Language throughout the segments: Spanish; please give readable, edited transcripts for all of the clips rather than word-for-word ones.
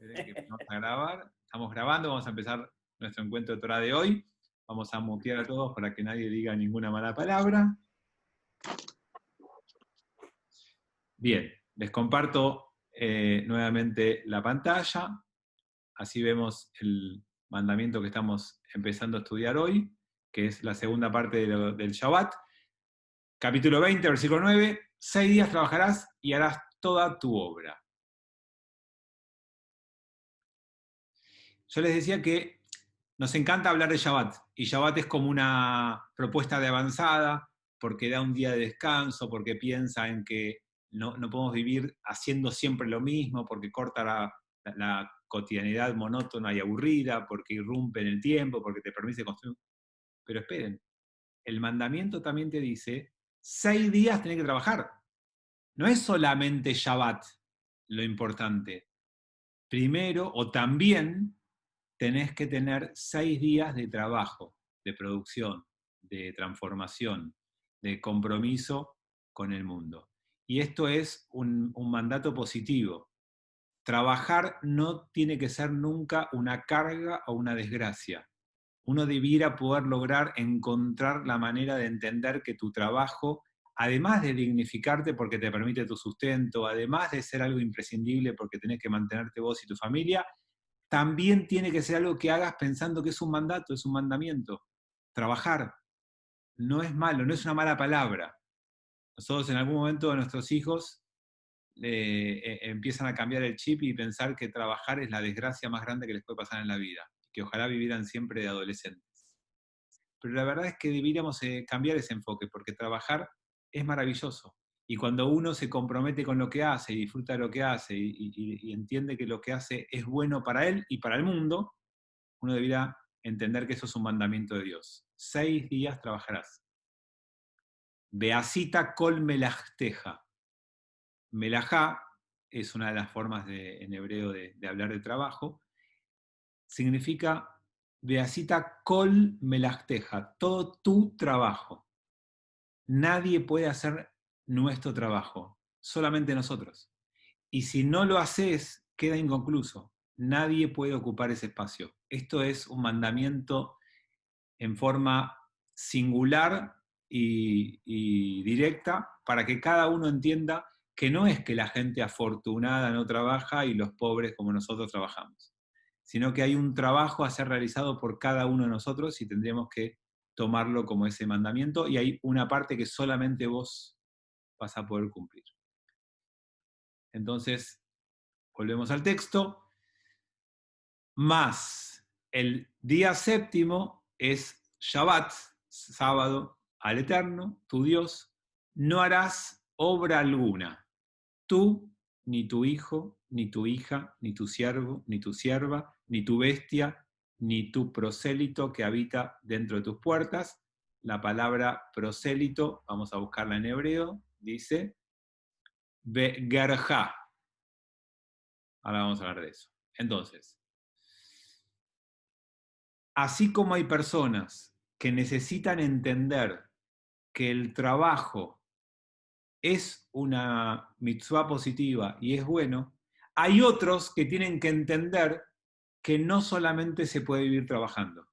Esperen que vamos a grabar. Estamos grabando, vamos a empezar nuestro encuentro de Torah de hoy. Vamos a mutear a todos para que nadie diga ninguna mala palabra. Bien, les comparto nuevamente la pantalla. Así vemos el mandamiento que estamos empezando a estudiar hoy, que es la segunda parte del Shabbat. Capítulo 20, versículo 9. 6 días trabajarás y harás toda tu obra. Yo les decía que nos encanta hablar de Shabbat, y Shabbat es como una propuesta de avanzada, porque da un día de descanso, porque piensa en que no podemos vivir haciendo siempre lo mismo, porque corta la cotidianidad monótona y aburrida, porque irrumpe en el tiempo, porque te permite construir. Pero esperen, el mandamiento también te dice, 6 días tenés que trabajar. No es solamente Shabbat lo importante. Primero, o también, tenés que tener 6 días de trabajo, de producción, de transformación, de compromiso con el mundo. Y esto es un mandato positivo. Trabajar no tiene que ser nunca una carga o una desgracia. Uno debiera poder lograr encontrar la manera de entender que tu trabajo, además de dignificarte porque te permite tu sustento, además de ser algo imprescindible porque tenés que mantenerte vos y tu familia, también tiene que ser algo que hagas pensando que es un mandato, es un mandamiento. Trabajar no es malo, no es una mala palabra. Nosotros en algún momento de nuestros hijos empiezan a cambiar el chip y pensar que trabajar es la desgracia más grande que les puede pasar en la vida, que ojalá vivieran siempre de adolescentes. Pero la verdad es que deberíamos cambiar ese enfoque, porque trabajar es maravilloso. Y cuando uno se compromete con lo que hace y disfruta de lo que hace y entiende que lo que hace es bueno para él y para el mundo, uno debería entender que eso es un mandamiento de Dios. 6 días trabajarás. Beasita kol melachteja. Melajá es una de las formas en hebreo de hablar de trabajo. Significa Beasita kol melachteja, todo tu trabajo. Nadie puede hacer nuestro trabajo, solamente nosotros. Y si no lo haces, queda inconcluso. Nadie puede ocupar ese espacio. Esto es un mandamiento en forma singular y directa para que cada uno entienda que no es que la gente afortunada no trabaja y los pobres como nosotros trabajamos, sino que hay un trabajo a ser realizado por cada uno de nosotros y tendríamos que tomarlo como ese mandamiento, y hay una parte que solamente vos vas a poder cumplir. Entonces, volvemos al texto. Más el día séptimo es Shabbat, sábado al Eterno, tu Dios. No harás obra alguna, tú, ni tu hijo, ni tu hija, ni tu siervo, ni tu sierva, ni tu bestia, ni tu prosélito que habita dentro de tus puertas. La palabra prosélito, vamos a buscarla en hebreo, dice Begerja. Ahora vamos a hablar de eso. Entonces, así como hay personas que necesitan entender que el trabajo es una mitzvah positiva y es bueno, hay otros que tienen que entender que no solamente se puede vivir trabajando,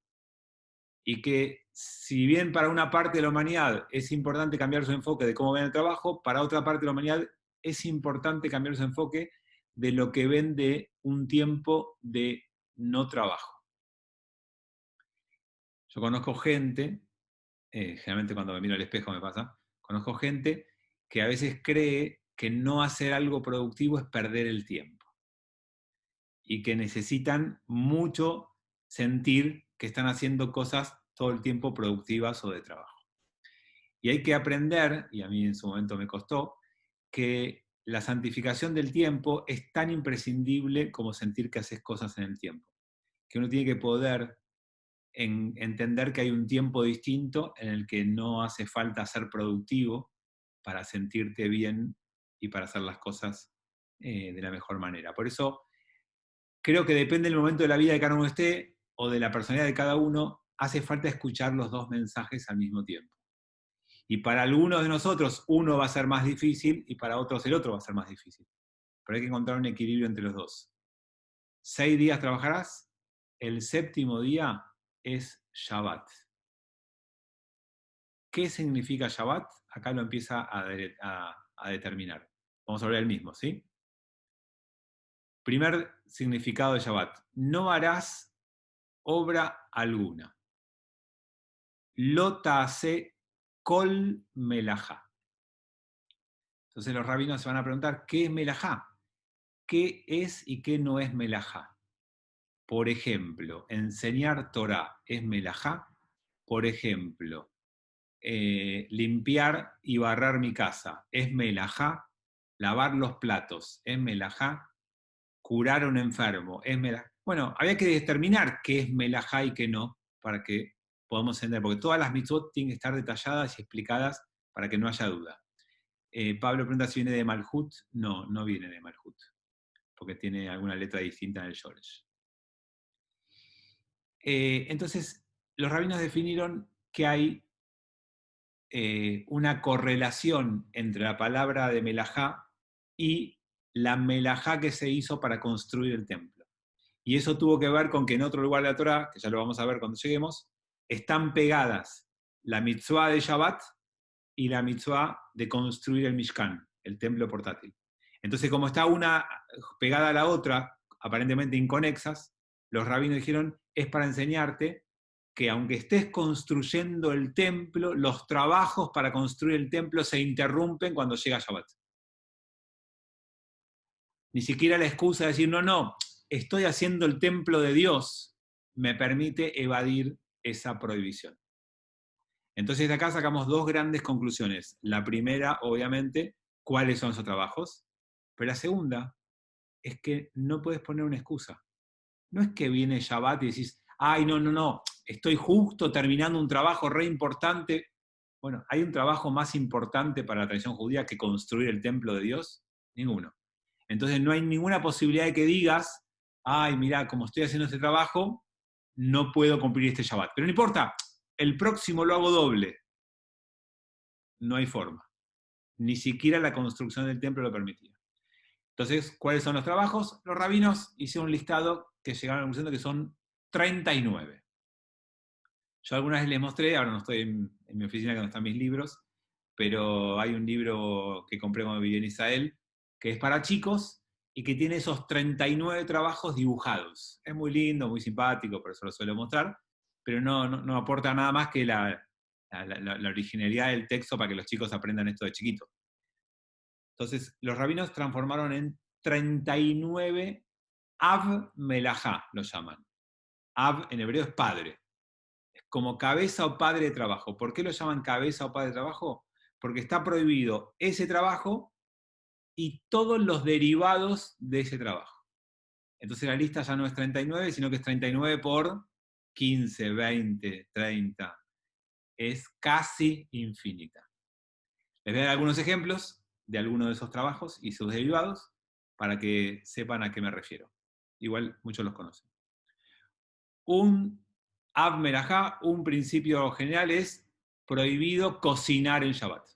y que si bien para una parte de la humanidad es importante cambiar su enfoque de cómo ven el trabajo, para otra parte de la humanidad es importante cambiar su enfoque de lo que ven de un tiempo de no trabajo. Yo conozco gente, generalmente cuando me miro al espejo me pasa, conozco gente que a veces cree que no hacer algo productivo es perder el tiempo, y que necesitan mucho sentir que están haciendo cosas todo el tiempo productivas o de trabajo. Y hay que aprender, y a mí en su momento me costó, que la santificación del tiempo es tan imprescindible como sentir que haces cosas en el tiempo. Que uno tiene que poder entender que hay un tiempo distinto en el que no hace falta ser productivo para sentirte bien y para hacer las cosas de la mejor manera. Por eso creo que depende del momento de la vida de cada uno esté, o de la personalidad de cada uno, hace falta escuchar los dos mensajes al mismo tiempo. Y para algunos de nosotros uno va a ser más difícil y para otros el otro va a ser más difícil. Pero hay que encontrar un equilibrio entre los dos. 6 días trabajarás, el séptimo día es Shabbat. ¿Qué significa Shabbat? Acá lo empieza a determinar. Vamos a ver el mismo, ¿sí? Primer significado de Shabbat. No harás obra alguna. Lo ta'ase kol melajá. Entonces los rabinos se van a preguntar, ¿qué es melajá? ¿Qué es y qué no es melajá? Por ejemplo, enseñar Torah es melajá. Por ejemplo, limpiar y barrer mi casa es melajá. Lavar los platos es melajá. Curar a un enfermo es melajá. Bueno, había que determinar qué es melajá y qué no, para que podamos entender, porque todas las mitzvot tienen que estar detalladas y explicadas para que no haya duda. Pablo pregunta si viene de Malhut. No, no viene de Malhut, porque tiene alguna letra distinta en el Shoresh. Entonces, los rabinos definieron que hay una correlación entre la palabra de melajá y la melajá que se hizo para construir el templo. Y eso tuvo que ver con que en otro lugar de la Torá, que ya lo vamos a ver cuando lleguemos, están pegadas la mitzvah de Shabbat y la mitzvah de construir el Mishkan, el templo portátil. Entonces, como está una pegada a la otra, aparentemente inconexas, los rabinos dijeron, es para enseñarte que aunque estés construyendo el templo, los trabajos para construir el templo se interrumpen cuando llega Shabbat. Ni siquiera la excusa de decir, no, no, estoy haciendo el templo de Dios, me permite evadir esa prohibición. Entonces de acá sacamos dos grandes conclusiones. La primera, obviamente, cuáles son esos trabajos, pero la segunda es que no puedes poner una excusa. No es que viene Shabbat y decís, ay, no, no, no, estoy justo terminando un trabajo re importante. Bueno, ¿hay un trabajo más importante para la tradición judía que construir el templo de Dios? Ninguno. Entonces no hay ninguna posibilidad de que digas, ay, mira, como estoy haciendo este trabajo, no puedo cumplir este Shabbat. Pero no importa, el próximo lo hago doble. No hay forma. Ni siquiera la construcción del templo lo permitía. Entonces, ¿cuáles son los trabajos? Los rabinos hicieron un listado que llegaron a la conclusión de que son 39. Yo alguna vez les mostré, ahora no estoy en mi oficina donde están mis libros, pero hay un libro que compré cuando viví en Israel, que es para chicos y que tiene esos 39 trabajos dibujados. Es muy lindo, muy simpático, por eso lo suelo mostrar, pero no aporta nada más que la originalidad del texto para que los chicos aprendan esto de chiquito. Entonces, los rabinos transformaron en 39 Av Melajá, lo llaman. Av en hebreo es padre. Es como cabeza o padre de trabajo. ¿Por qué lo llaman cabeza o padre de trabajo? Porque está prohibido ese trabajo y todos los derivados de ese trabajo. Entonces la lista ya no es 39, sino que es 39 por 15, 20, 30. Es casi infinita. Les voy a dar algunos ejemplos de algunos de esos trabajos y sus derivados para que sepan a qué me refiero. Igual muchos los conocen. Un Av Melajá, un principio general es prohibido cocinar en Shabbat.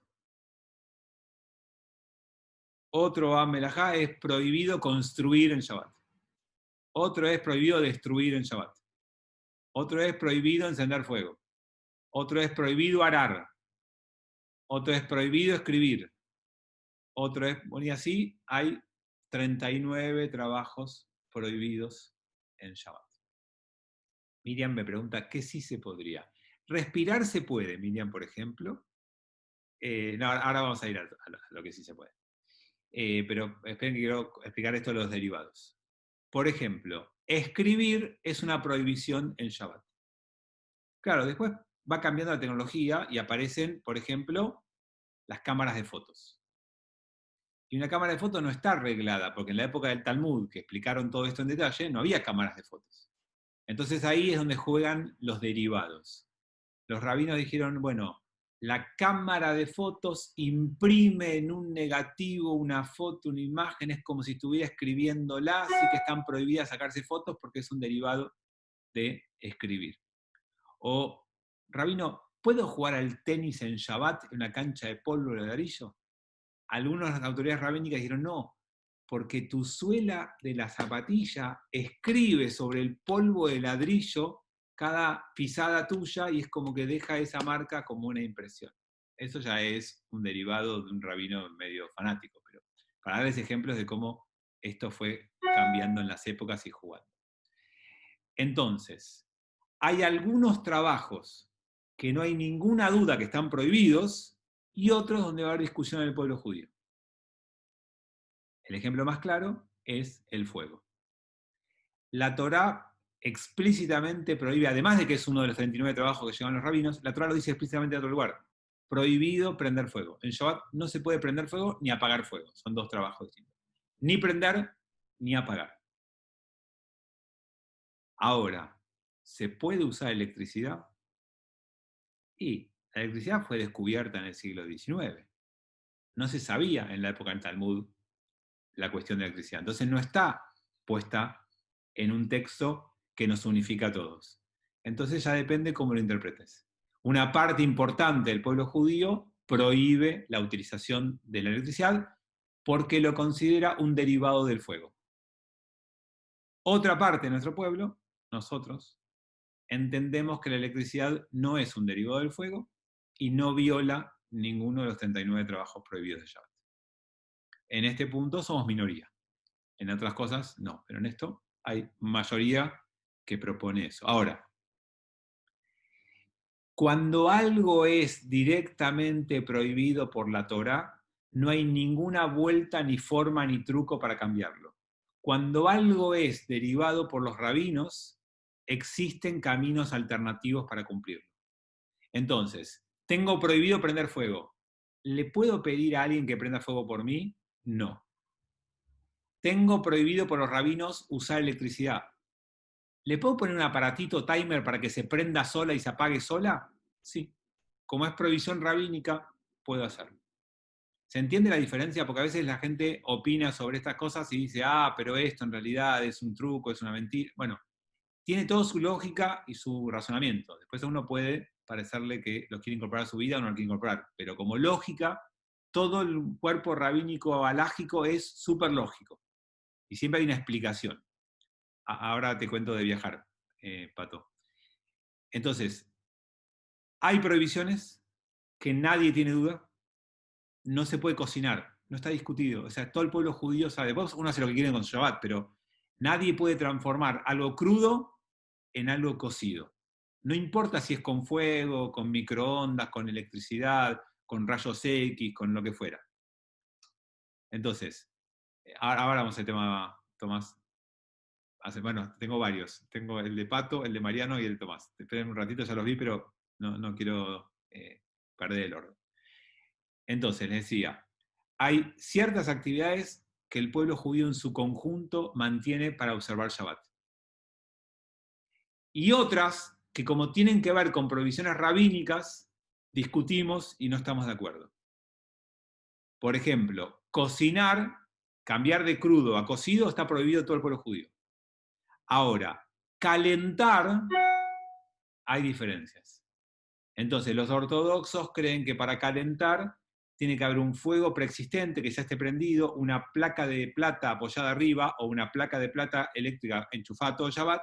Otro Av Melajá es prohibido construir en Shabbat. Otro es prohibido destruir en Shabbat. Otro es prohibido encender fuego. Otro es prohibido arar. Otro es prohibido escribir. Otro es, bueno, y así hay 39 trabajos prohibidos en Shabbat. Miriam me pregunta, ¿qué sí se podría? Respirar se puede, Miriam, por ejemplo. No, ahora vamos a ir a lo que sí se puede. Pero esperen que quiero explicar esto de los derivados. Por ejemplo, escribir es una prohibición en Shabbat. Claro, después va cambiando la tecnología y aparecen, por ejemplo, las cámaras de fotos. Y una cámara de fotos no está arreglada, porque en la época del Talmud, que explicaron todo esto en detalle, no había cámaras de fotos. Entonces ahí es donde juegan los derivados. Los rabinos dijeron, bueno, la cámara de fotos imprime en un negativo una foto, una imagen, es como si estuviera escribiéndola, así que están prohibidas sacarse fotos porque es un derivado de escribir. O, rabino, ¿puedo jugar al tenis en Shabbat en una cancha de polvo o ladrillo? Algunas autoridades rabínicas dijeron, no, porque tu suela de la zapatilla escribe sobre el polvo de ladrillo cada pisada tuya y es como que deja esa marca como una impresión. Eso ya es un derivado de un rabino medio fanático, pero para darles ejemplos de cómo esto fue cambiando en las épocas y jugando. Entonces, hay algunos trabajos que no hay ninguna duda que están prohibidos y otros donde va a haber discusión en el pueblo judío. El ejemplo más claro es el fuego. La Torá explícitamente prohíbe, además de que es uno de los 39 trabajos que llevan los rabinos, la Torá lo dice explícitamente en otro lugar. Prohibido prender fuego. En Shabbat no se puede prender fuego ni apagar fuego. Son dos trabajos distintos. Ni prender ni apagar. Ahora, ¿se puede usar electricidad? Y la electricidad fue descubierta en el siglo XIX. No se sabía en la época del Talmud la cuestión de la electricidad. Entonces no está puesta en un texto que nos unifica a todos. Entonces ya depende cómo lo interpretes. Una parte importante del pueblo judío prohíbe la utilización de la electricidad porque lo considera un derivado del fuego. Otra parte de nuestro pueblo, nosotros, entendemos que la electricidad no es un derivado del fuego y no viola ninguno de los 39 trabajos prohibidos de Shabbat. En este punto somos minoría. En otras cosas, no. Pero en esto hay mayoría que propone eso. Ahora, cuando algo es directamente prohibido por la Torá, no hay ninguna vuelta, ni forma, ni truco para cambiarlo. Cuando algo es derivado por los rabinos, existen caminos alternativos para cumplirlo. Entonces, tengo prohibido prender fuego. ¿Le puedo pedir a alguien que prenda fuego por mí? No. Tengo prohibido por los rabinos usar electricidad. ¿Le puedo poner un aparatito timer para que se prenda sola y se apague sola? Sí. Como es prohibición rabínica, puedo hacerlo. ¿Se entiende la diferencia? Porque a veces la gente opina sobre estas cosas y dice, pero esto en realidad es un truco, es una mentira. Bueno, tiene toda su lógica y su razonamiento. Después a uno puede parecerle que lo quiere incorporar a su vida o no lo quiere incorporar. Pero como lógica, todo el cuerpo rabínico alágico es súper lógico. Y siempre hay una explicación. Ahora te cuento de viajar, Pato. Entonces, hay prohibiciones que nadie tiene duda. No se puede cocinar, no está discutido. O sea, todo el pueblo judío sabe. Después uno hace lo que quiere con Shabbat, pero nadie puede transformar algo crudo en algo cocido. No importa si es con fuego, con microondas, con electricidad, con rayos X, con lo que fuera. Entonces, ahora vamos al tema, Tomás. Bueno, tengo varios. Tengo el de Pato, el de Mariano y el de Tomás. Esperen un ratito, ya los vi, pero no quiero perder el orden. Entonces, les decía, hay ciertas actividades que el pueblo judío en su conjunto mantiene para observar Shabbat. Y otras que como tienen que ver con prohibiciones rabínicas, discutimos y no estamos de acuerdo. Por ejemplo, cocinar, cambiar de crudo a cocido está prohibido en todo el pueblo judío. Ahora, calentar, hay diferencias. Entonces, los ortodoxos creen que para calentar tiene que haber un fuego preexistente que ya esté prendido, una placa de plata apoyada arriba o una placa de plata eléctrica enchufada todo Shabbat,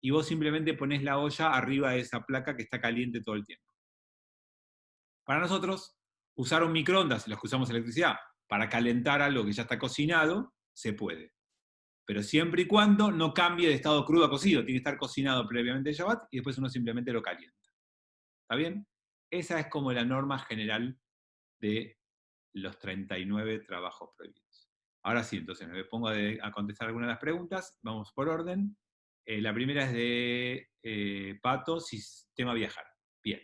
y vos simplemente ponés la olla arriba de esa placa que está caliente todo el tiempo. Para nosotros, usar un microondas, los que usamos electricidad, para calentar algo que ya está cocinado, se puede. Pero siempre y cuando no cambie de estado crudo a cocido. Tiene que estar cocinado previamente el Shabbat y después uno simplemente lo calienta. ¿Está bien? Esa es como la norma general de los 39 trabajos prohibidos. Ahora sí, entonces me pongo a contestar algunas de las preguntas. Vamos por orden. La primera es de Pato, sistema viajar. Bien.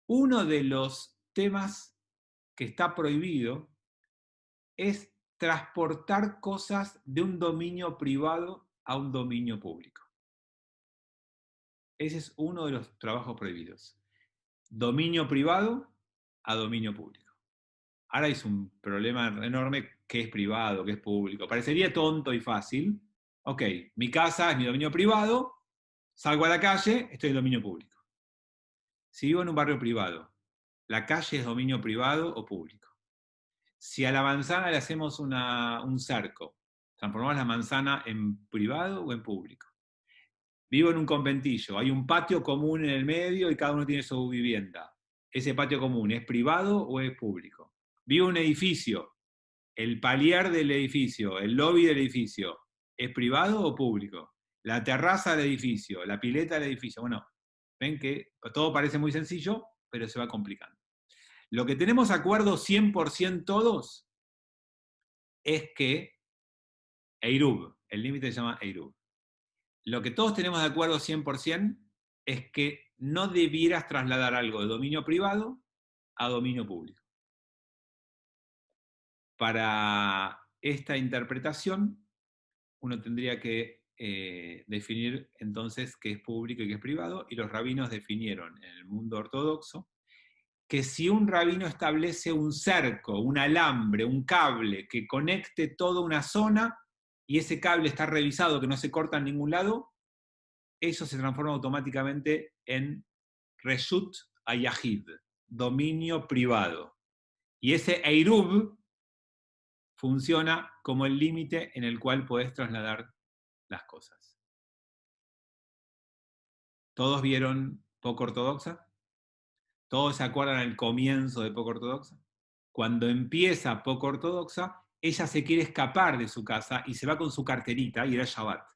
Uno de los temas que está prohibido es transportar cosas de un dominio privado a un dominio público. Ese es uno de los trabajos prohibidos. Dominio privado a dominio público. Ahora es un problema enorme qué es privado, qué es público. Parecería tonto y fácil. Ok, mi casa es mi dominio privado, salgo a la calle, estoy en dominio público. Si vivo en un barrio privado, ¿la calle es dominio privado o público? Si a la manzana le hacemos un cerco, ¿transformamos la manzana en privado o en público? Vivo en un conventillo, hay un patio común en el medio y cada uno tiene su vivienda. ¿Ese patio común es privado o es público? Vivo en un edificio, el palier del edificio, el lobby del edificio, ¿es privado o público? La terraza del edificio, la pileta del edificio. Bueno, ven que todo parece muy sencillo, pero se va complicando. Lo que tenemos acuerdo 100% todos es que Eirub, el límite se llama Eirub. Lo que todos tenemos de acuerdo 100% es que no debieras trasladar algo de dominio privado a dominio público. Para esta interpretación, uno tendría que definir entonces qué es público y qué es privado, y los rabinos definieron en el mundo ortodoxo que si un rabino establece un cerco, un alambre, un cable que conecte toda una zona, y ese cable está revisado, que no se corta en ningún lado, eso se transforma automáticamente en Reshut Ayahid, dominio privado. Y ese Eirub funciona como el límite en el cual podés trasladar las cosas. ¿Todos vieron Poco Ortodoxa? ¿Todos se acuerdan el comienzo de Poco Ortodoxa? Cuando empieza Poco Ortodoxa, ella se quiere escapar de su casa y se va con su carterita, y era Shabbat.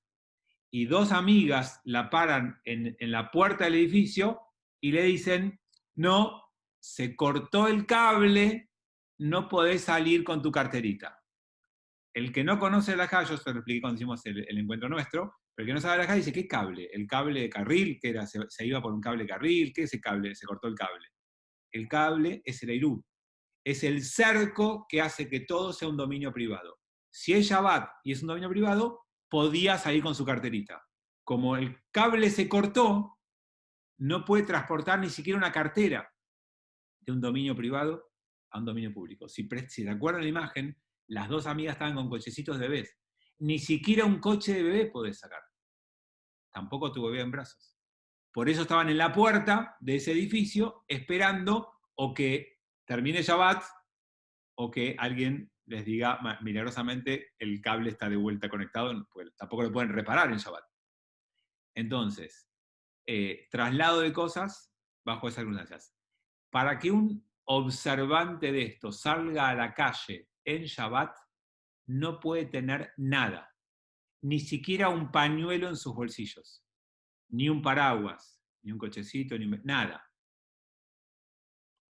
Y dos amigas la paran en la puerta del edificio y le dicen, no, se cortó el cable, no podés salir con tu carterita. El que no conoce la halajá, yo se lo expliqué cuando hicimos el encuentro nuestro, pero el que no sabe la halajá dice, ¿qué cable? El cable de carril, que era, se iba por un cable de carril, ¿qué es ese cable? Se cortó el cable. El cable es el Eirub, es el cerco que hace que todo sea un dominio privado. Si es Shabbat y es un dominio privado, podía salir con su carterita. Como el cable se cortó, no puede transportar ni siquiera una cartera de un dominio privado a un dominio público. Si se acuerdan la imagen, las dos amigas estaban con cochecitos de bebés. Ni siquiera un coche de bebé podés sacar. Tampoco tu bebé en brazos. Por eso estaban en la puerta de ese edificio esperando o que termine Shabbat o que alguien les diga milagrosamente el cable está de vuelta conectado, pues tampoco lo pueden reparar en Shabbat. Entonces, traslado de cosas bajo esas circunstancias. Para que un observante de esto salga a la calle en Shabbat, no puede tener nada, ni siquiera un pañuelo en sus bolsillos, ni un paraguas, ni un cochecito, ni nada.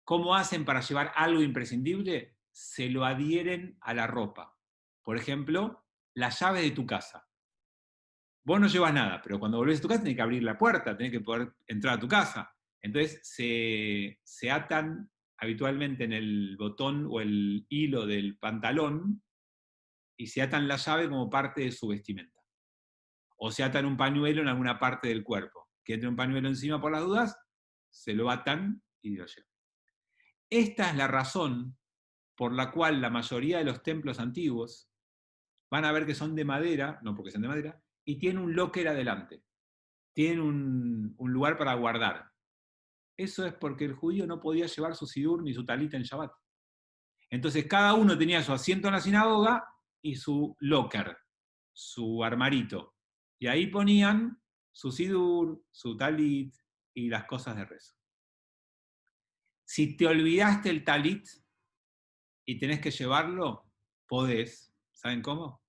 ¿Cómo hacen para llevar algo imprescindible? Se lo adhieren a la ropa. Por ejemplo, la llave de tu casa. Vos no llevas nada, pero cuando volvés a tu casa tenés que abrir la puerta, tenés que poder entrar a tu casa. Entonces se atan habitualmente en el botón o el hilo del pantalón y se atan la llave como parte de su vestimenta. O se atan un pañuelo en alguna parte del cuerpo. Que entre un pañuelo encima por las dudas, se lo atan y lo llevan. Esta es la razón por la cual la mayoría de los templos antiguos van a ver que son de madera, no porque sean de madera, y tienen un locker adelante. Tienen un lugar para guardar. Eso es porque el judío no podía llevar su sidur ni su talita en Shabbat. Entonces cada uno tenía su asiento en la sinagoga y su locker, su armarito. Y ahí ponían su sidur, su talit y las cosas de rezo. Si te olvidaste el talit y tenés que llevarlo, podés. ¿Saben cómo?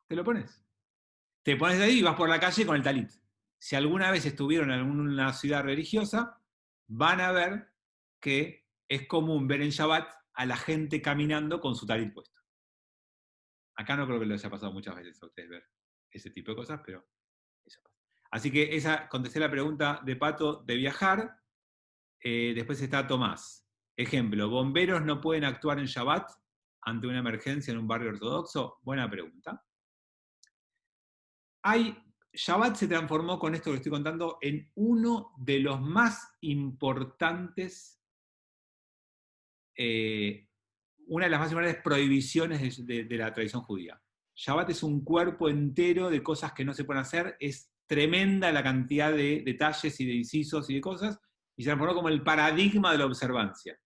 Te lo pones. Te pones de ahí y vas por la calle con el talit. Si alguna vez estuvieron en alguna ciudad religiosa, van a ver que es común ver en Shabbat a la gente caminando con su talit puesto. Acá no creo que les haya pasado muchas veces a ustedes ver ese tipo de cosas, pero eso pasa. Así que contesté la pregunta de Pato de viajar. Después está Tomás. Ejemplo, ¿bomberos no pueden actuar en Shabbat ante una emergencia en un barrio ortodoxo? Buena pregunta. Shabbat se transformó, con esto que estoy contando, en uno de los más importantes, una de las más importantes prohibiciones de la tradición judía. Shabbat es un cuerpo entero de cosas que no se pueden hacer, es tremenda la cantidad de detalles y de incisos y de cosas, y se transformó como el paradigma de la observancia.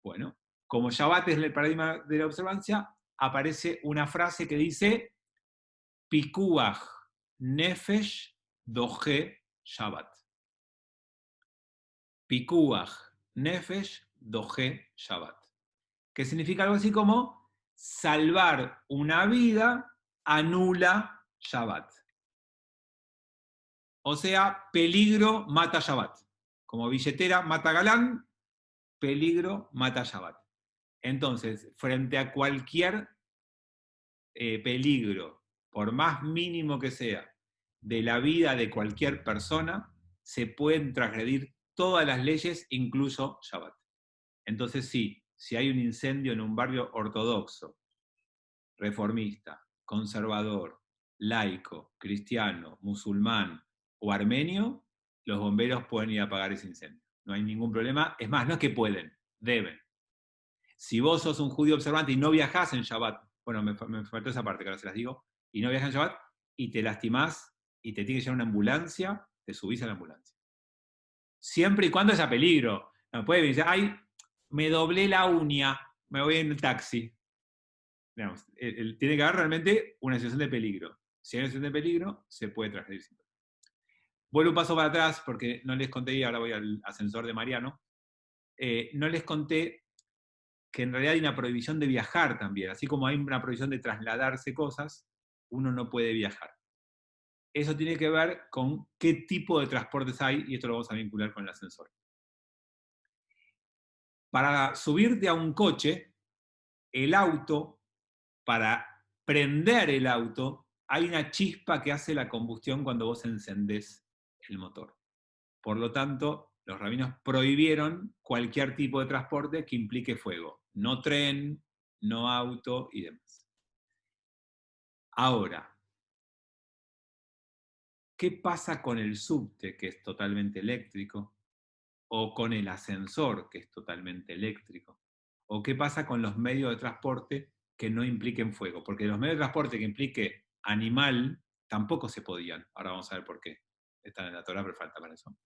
Bueno, Como Shabbat es el paradigma de la observancia, aparece una frase que dice Pikuach Nefesh Doje Shabbat. Pikuach Nefesh Doje Shabbat. Que significa algo así como salvar una vida anula Shabbat. O sea, peligro mata Shabbat. Como billetera mata galán, peligro mata Shabbat. Entonces, frente a cualquier peligro, por más mínimo que sea, de la vida de cualquier persona, se pueden transgredir todas las leyes, incluso Shabbat. Entonces sí, si hay un incendio en un barrio ortodoxo, reformista, conservador, laico, cristiano, musulmán o armenio, los bomberos pueden ir a apagar ese incendio. No hay ningún problema. Es más, no es que pueden, deben. Si vos sos un judío observante y no viajás en Shabbat, bueno, me faltó esa parte que ahora se las digo, y no viajás en Shabbat y te lastimás y te tiene que llevar una ambulancia, te subís a la ambulancia. Siempre y cuando es a peligro. No puede decir, ay, me doblé la uña, me voy en el taxi. Digamos, tiene que haber realmente una situación de peligro. Si hay una situación de peligro, se puede transgredir. Vuelvo un paso para atrás porque no les conté, y ahora voy al ascensor de Mariano, no les conté que en realidad hay una prohibición de viajar también. Así como hay una prohibición de trasladarse cosas, uno no puede viajar. Eso tiene que ver con qué tipo de transportes hay, y esto lo vamos a vincular con el ascensor. Para subirte a un coche, el auto, para prender el auto, hay una chispa que hace la combustión cuando vos encendés el motor. Por lo tanto, los rabinos prohibieron cualquier tipo de transporte que implique fuego. No tren, no auto y demás. Ahora, ¿qué pasa con el subte, que es totalmente eléctrico? ¿O con el ascensor, que es totalmente eléctrico? ¿O qué pasa con los medios de transporte que no impliquen fuego? Porque los medios de transporte que implique animal tampoco se podían. Ahora vamos a ver por qué. Están en la Torá, pero falta para eso.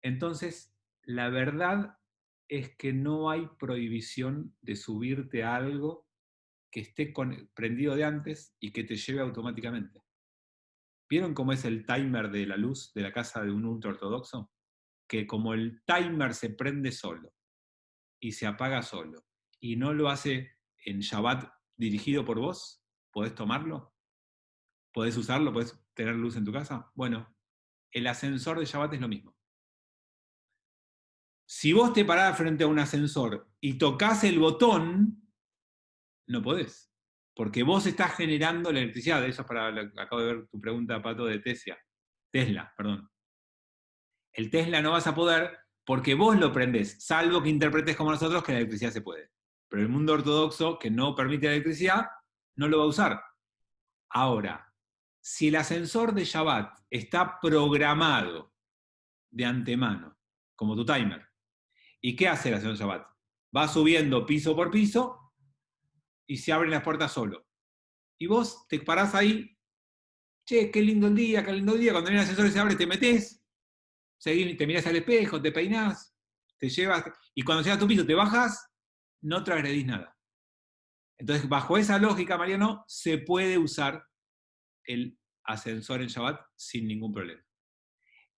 Entonces, la verdad es que no hay prohibición de subirte a algo que esté prendido de antes y que te lleve automáticamente. ¿Vieron cómo es el timer de la luz de la casa de un ultraortodoxo? Que como el timer se prende solo y se apaga solo y no lo hace en Shabbat dirigido por vos, ¿podés tomarlo? ¿Podés usarlo? ¿Podés tener luz en tu casa? Bueno, el ascensor de Shabbat es lo mismo. Si vos te parás frente a un ascensor y tocas el botón, no podés. Porque vos estás generando la electricidad. Eso es acabo de ver tu pregunta, Pato, de Tesla, perdón. El Tesla no vas a poder porque vos lo prendés, salvo que interpretes como nosotros que la electricidad se puede. Pero el mundo ortodoxo, que no permite la electricidad, no lo va a usar. Ahora, si el ascensor de Shabbat está programado de antemano, como tu timer, ¿y qué hace el ascensor de Shabbat? Va subiendo piso por piso y se abren las puertas solo. Y vos te parás ahí, che, qué lindo el día, qué lindo el día, cuando viene el ascensor y se abre te metés, te mirás al espejo, te peinás, te llevas, y cuando llegas a tu piso te bajas, no transgredís nada. Entonces, bajo esa lógica, Mariano, se puede usar el ascensor en Shabbat sin ningún problema.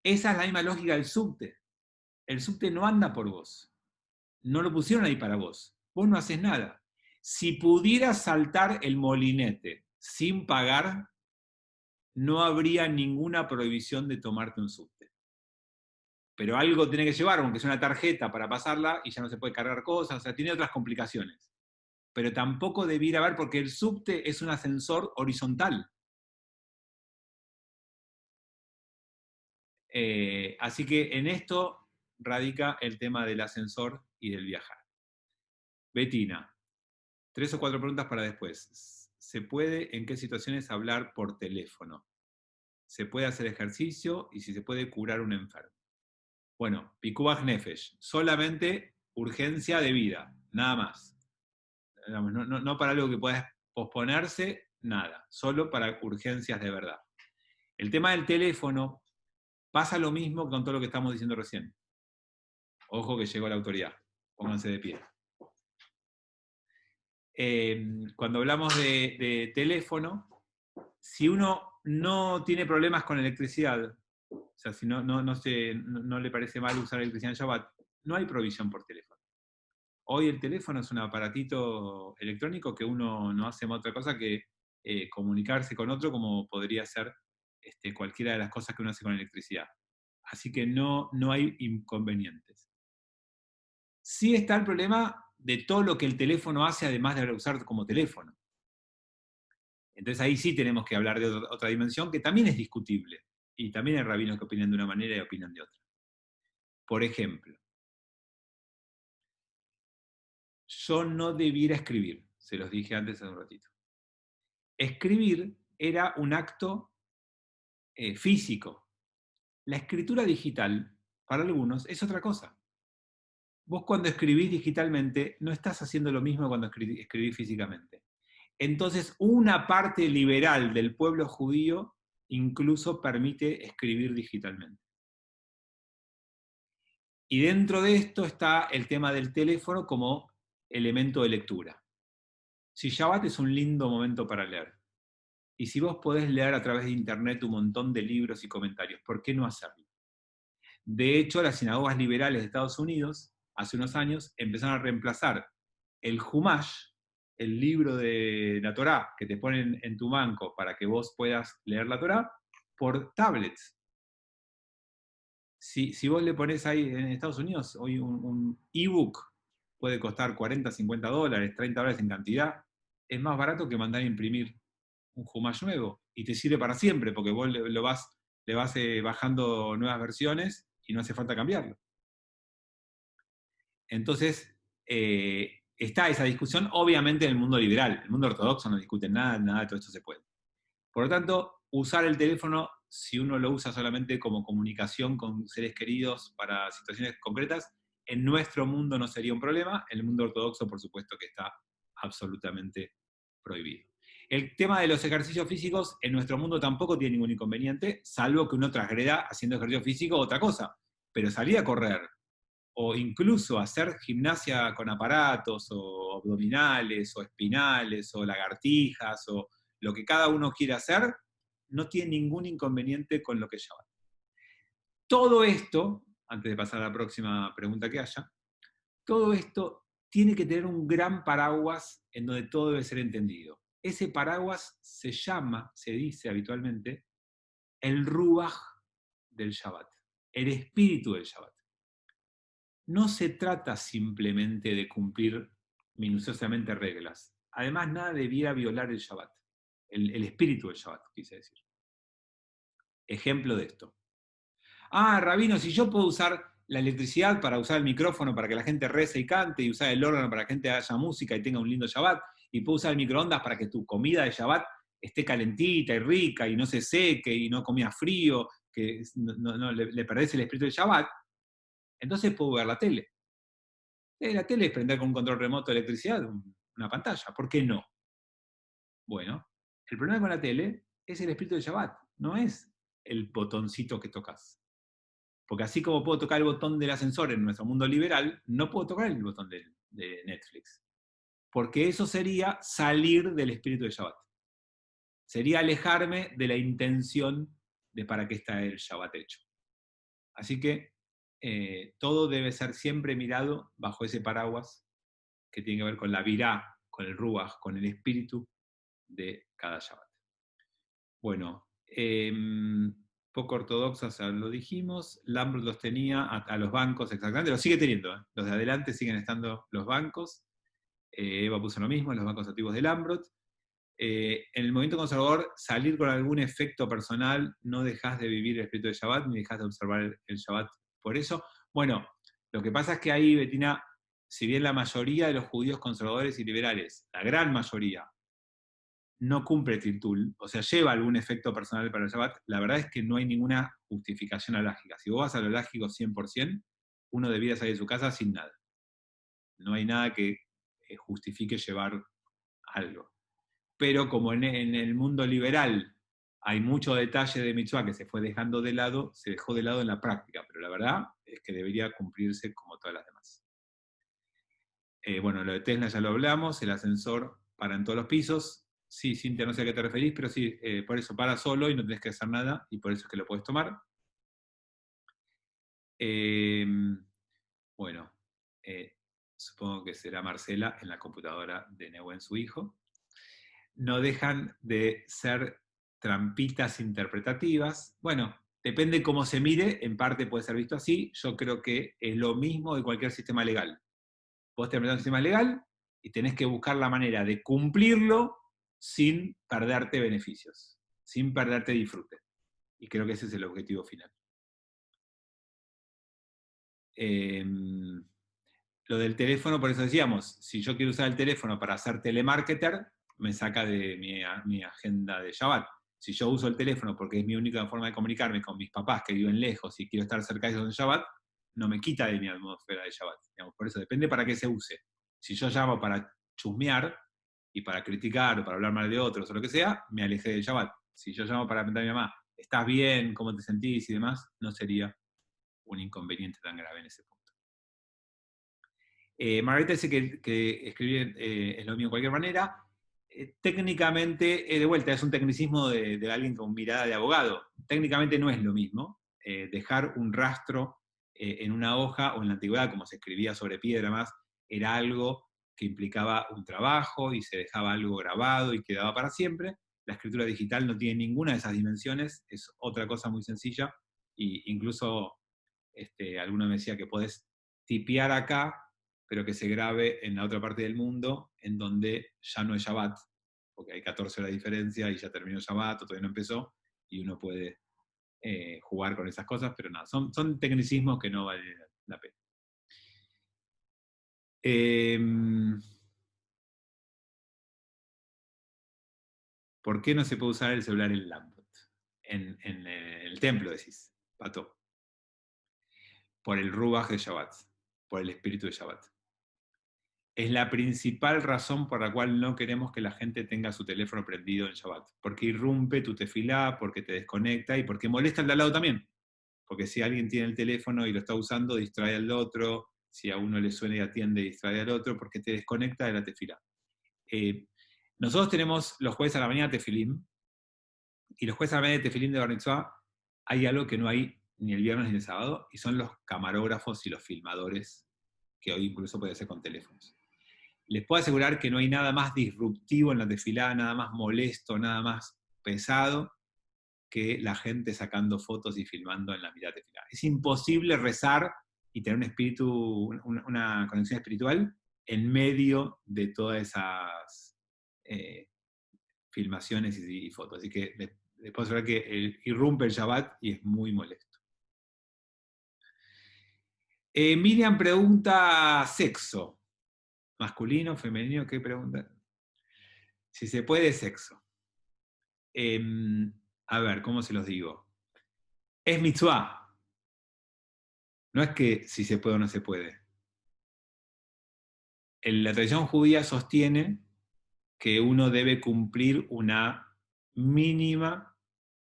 Esa es la misma lógica del subte. El subte no anda por vos. No lo pusieron ahí para vos. Vos no haces nada. Si pudieras saltar el molinete sin pagar, no habría ninguna prohibición de tomarte un subte. Pero algo tiene que llevar, aunque es una tarjeta para pasarla y ya no se puede cargar cosas, o sea, tiene otras complicaciones. Pero tampoco debiera haber, porque el subte es un ascensor horizontal. Así que en esto radica el tema del ascensor y del viajar. Betina, 3 o 4 preguntas para después. ¿Se puede en qué situaciones hablar por teléfono? ¿Se puede hacer ejercicio y si se puede curar un enfermo? Bueno, Pikuach Nefesh, solamente urgencia de vida, nada más. No para algo que pueda posponerse, nada, solo para urgencias de verdad. El tema del teléfono pasa lo mismo con todo lo que estamos diciendo recién. Ojo que llegó la autoridad, pónganse de pie. cuando hablamos de teléfono, si uno no tiene problemas con electricidad, o sea, si no le parece mal usar electricidad en Shabbat, no hay provisión por teléfono. Hoy el teléfono es un aparatito electrónico que uno no hace más otra cosa que comunicarse con otro como podría ser cualquiera de las cosas que uno hace con electricidad. Así que no hay inconvenientes. Sí está el problema de todo lo que el teléfono hace además de usar como teléfono. Entonces ahí sí tenemos que hablar de otra dimensión que también es discutible. Y también hay rabinos que opinan de una manera y opinan de otra. Por ejemplo, yo no debiera escribir, se los dije antes hace un ratito. Escribir era un acto físico. La escritura digital, para algunos, es otra cosa. Vos cuando escribís digitalmente no estás haciendo lo mismo que cuando escribís físicamente. Entonces, una parte liberal del pueblo judío incluso permite escribir digitalmente. Y dentro de esto está el tema del teléfono como elemento de lectura. Si Shabbat es un lindo momento para leer, y si vos podés leer a través de internet un montón de libros y comentarios, ¿por qué no hacerlo? De hecho, las sinagogas liberales de Estados Unidos, hace unos años, empezaron a reemplazar el Humash, el libro de la Torá que te ponen en tu banco para que vos puedas leer la Torá, por tablets. Si vos le pones ahí en Estados Unidos, hoy un ebook puede costar 40, 50 dólares, 30 dólares en cantidad, es más barato que mandar a imprimir un Humash nuevo y te sirve para siempre porque vos le vas bajando nuevas versiones y no hace falta cambiarlo. Entonces, está esa discusión, obviamente, en el mundo liberal. El mundo ortodoxo no discute nada, nada de todo esto se puede. Por lo tanto, usar el teléfono, si uno lo usa solamente como comunicación con seres queridos para situaciones concretas, en nuestro mundo no sería un problema, en el mundo ortodoxo, por supuesto, que está absolutamente prohibido. El tema de los ejercicios físicos en nuestro mundo tampoco tiene ningún inconveniente, salvo que uno transgreda haciendo ejercicio físico otra cosa. Pero salir a correr, o incluso hacer gimnasia con aparatos, o abdominales, o espinales, o lagartijas, o lo que cada uno quiera hacer, no tiene ningún inconveniente con lo que llaman. Todo esto, antes de pasar a la próxima pregunta que haya, todo esto tiene que tener un gran paraguas en donde todo debe ser entendido. Ese paraguas se llama, se dice habitualmente, el Ruach del Shabbat, el espíritu del Shabbat. No se trata simplemente de cumplir minuciosamente reglas. Además, nada debiera violar el Shabbat, el espíritu del Shabbat, quise decir. Ejemplo de esto. Rabino, si yo puedo usar la electricidad para usar el micrófono para que la gente rece y cante, y usar el órgano para que la gente haya música y tenga un lindo Shabbat, y puedo usar el microondas para que tu comida de Shabbat esté calentita y rica y no se seque y no comía frío, que le perdés el espíritu del Shabbat, entonces puedo ver la tele. La tele es prender con un control remoto de electricidad una pantalla. ¿Por qué no? Bueno, el problema con la tele es el espíritu de Shabbat, no es el botoncito que tocas. Porque así como puedo tocar el botón del ascensor en nuestro mundo liberal, no puedo tocar el botón de Netflix. Porque eso sería salir del espíritu de Shabbat. Sería alejarme de la intención de para qué está el Shabbat hecho. Así que todo debe ser siempre mirado bajo ese paraguas que tiene que ver con la virá, con el ruach, con el espíritu de cada Shabbat. Bueno, poco ortodoxos, lo dijimos, Lambrot los tenía a los bancos exactamente, los sigue teniendo, los de adelante siguen estando los bancos, Eva puso lo mismo, los bancos activos de Lambrot. En el movimiento conservador, salir con algún efecto personal, no dejas de vivir el espíritu de Shabbat, ni dejas de observar el Shabbat por eso. Bueno, lo que pasa es que ahí, Betina, si bien la mayoría de los judíos conservadores y liberales, la gran mayoría, no cumple Tirtul, o sea, lleva algún efecto personal para el Shabbat, la verdad es que no hay ninguna justificación alágica. Si vos vas a lo alágico 100%, uno debiera salir de su casa sin nada. No hay nada que justifique llevar algo. Pero como en el mundo liberal hay mucho detalle de mitzvah que se fue dejando de lado, se dejó de lado en la práctica, pero la verdad es que debería cumplirse como todas las demás. Bueno, lo de Tesla ya lo hablamos, el ascensor para en todos los pisos. Sí, Cintia, no sé a qué te referís, pero sí, por eso para solo y no tenés que hacer nada, y por eso es que lo podés tomar. Eh, bueno, supongo que será Marcela en la computadora de Nehuen, su hijo. No dejan de ser trampitas interpretativas. Bueno, depende cómo se mire, en parte puede ser visto así. Yo creo que es lo mismo de cualquier sistema legal. Vos te metés en un sistema legal y tenés que buscar la manera de cumplirlo sin perderte beneficios, sin perderte disfrute. Y creo que ese es el objetivo final. Lo del teléfono, por eso decíamos, si yo quiero usar el teléfono para hacer telemarketer, me saca de mi agenda de Shabbat. Si yo uso el teléfono porque es mi única forma de comunicarme con mis papás que viven lejos y quiero estar cerca de ellos en Shabbat, no me quita de mi atmósfera de Shabbat. Digamos, por eso depende para qué se use. Si yo llamo para chusmear y para criticar o para hablar mal de otros o lo que sea, me alejé del Shabbat. Si yo llamo para preguntar a mi mamá, ¿estás bien? ¿Cómo te sentís? Y demás, no sería un inconveniente tan grave en ese punto. Margarita dice que escribir es lo mío de cualquier manera. Técnicamente, de vuelta, es un tecnicismo de alguien con mirada de abogado. Técnicamente no es lo mismo. Dejar un rastro en una hoja o en la antigüedad, como se escribía sobre piedra más, era algo que implicaba un trabajo y se dejaba algo grabado y quedaba para siempre. La escritura digital no tiene ninguna de esas dimensiones, es otra cosa muy sencilla. E incluso alguno me decía que podés tipear acá, pero que se grabe en la otra parte del mundo, en donde ya no es Shabbat, porque hay 14 horas de diferencia y ya terminó Shabbat, o todavía no empezó, y uno puede jugar con esas cosas, pero nada, son tecnicismos que no valen la pena. ¿Por qué no se puede usar el celular en el laptop? En el templo, decís, Pato. Por el Ruach de Shabbat, por el espíritu de Shabbat. Es la principal razón por la cual no queremos que la gente tenga su teléfono prendido en Shabbat. Porque irrumpe tu tefilá, porque te desconecta y porque molesta al de al lado también. Porque si alguien tiene el teléfono y lo está usando, distrae al otro. Si a uno le suena y atiende, distrae al otro, porque te desconecta de la tefilá. Nosotros tenemos los jueves a la mañana tefilim, y los jueves a la mañana de tefilín de Bar Mitzvah hay algo que no hay ni el viernes ni el sábado, y son los camarógrafos y los filmadores, que hoy incluso puede ser con teléfonos. Les puedo asegurar que no hay nada más disruptivo en la tefilá, nada más molesto, nada más pesado que la gente sacando fotos y filmando en la mitad de tefilá. Es imposible rezar y tener un espíritu, una conexión espiritual en medio de todas esas filmaciones y fotos. Así que les puedo asegurar que irrumpe el Shabbat y es muy molesto. Miriam pregunta sexo. ¿Masculino, femenino? ¿Qué pregunta? Si se puede, sexo. A ver, ¿cómo se los digo? Es mitzvah. No es que si se puede o no se puede. La tradición judía sostiene que uno debe cumplir una mínima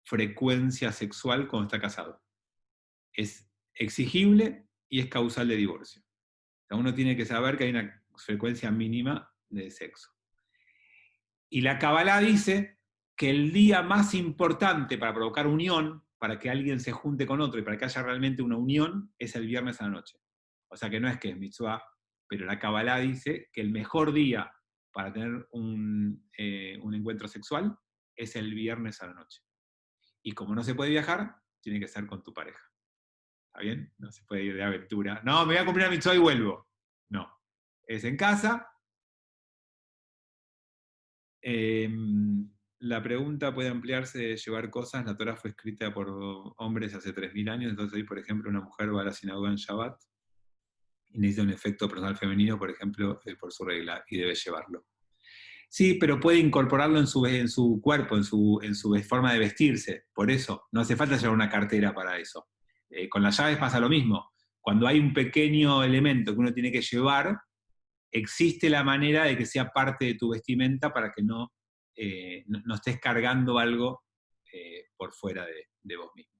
frecuencia sexual cuando está casado. Es exigible y es causal de divorcio. O sea, uno tiene que saber que hay una frecuencia mínima de sexo. Y la Kabbalah dice que el día más importante para provocar unión, para que alguien se junte con otro y para que haya realmente una unión, es el viernes a la noche. O sea que no es que es mitzvah, pero la Kabbalah dice que el mejor día para tener un encuentro sexual es el viernes a la noche. Y como no se puede viajar, tiene que ser con tu pareja. ¿Está bien? No se puede ir de aventura. No, me voy a cumplir la mitzvah y vuelvo. No. Es en casa. La pregunta puede ampliarse de llevar cosas. La Torah fue escrita por hombres hace 3000 años, entonces hoy, por ejemplo, una mujer va a la sinagoga en Shabbat y necesita un efecto personal femenino, por ejemplo, por su regla, y debe llevarlo. Sí, pero puede incorporarlo en su cuerpo, en su forma de vestirse. Por eso, no hace falta llevar una cartera para eso. Con las llaves pasa lo mismo. Cuando hay un pequeño elemento que uno tiene que llevar, existe la manera de que sea parte de tu vestimenta para que no estés cargando algo por fuera de vos mismo.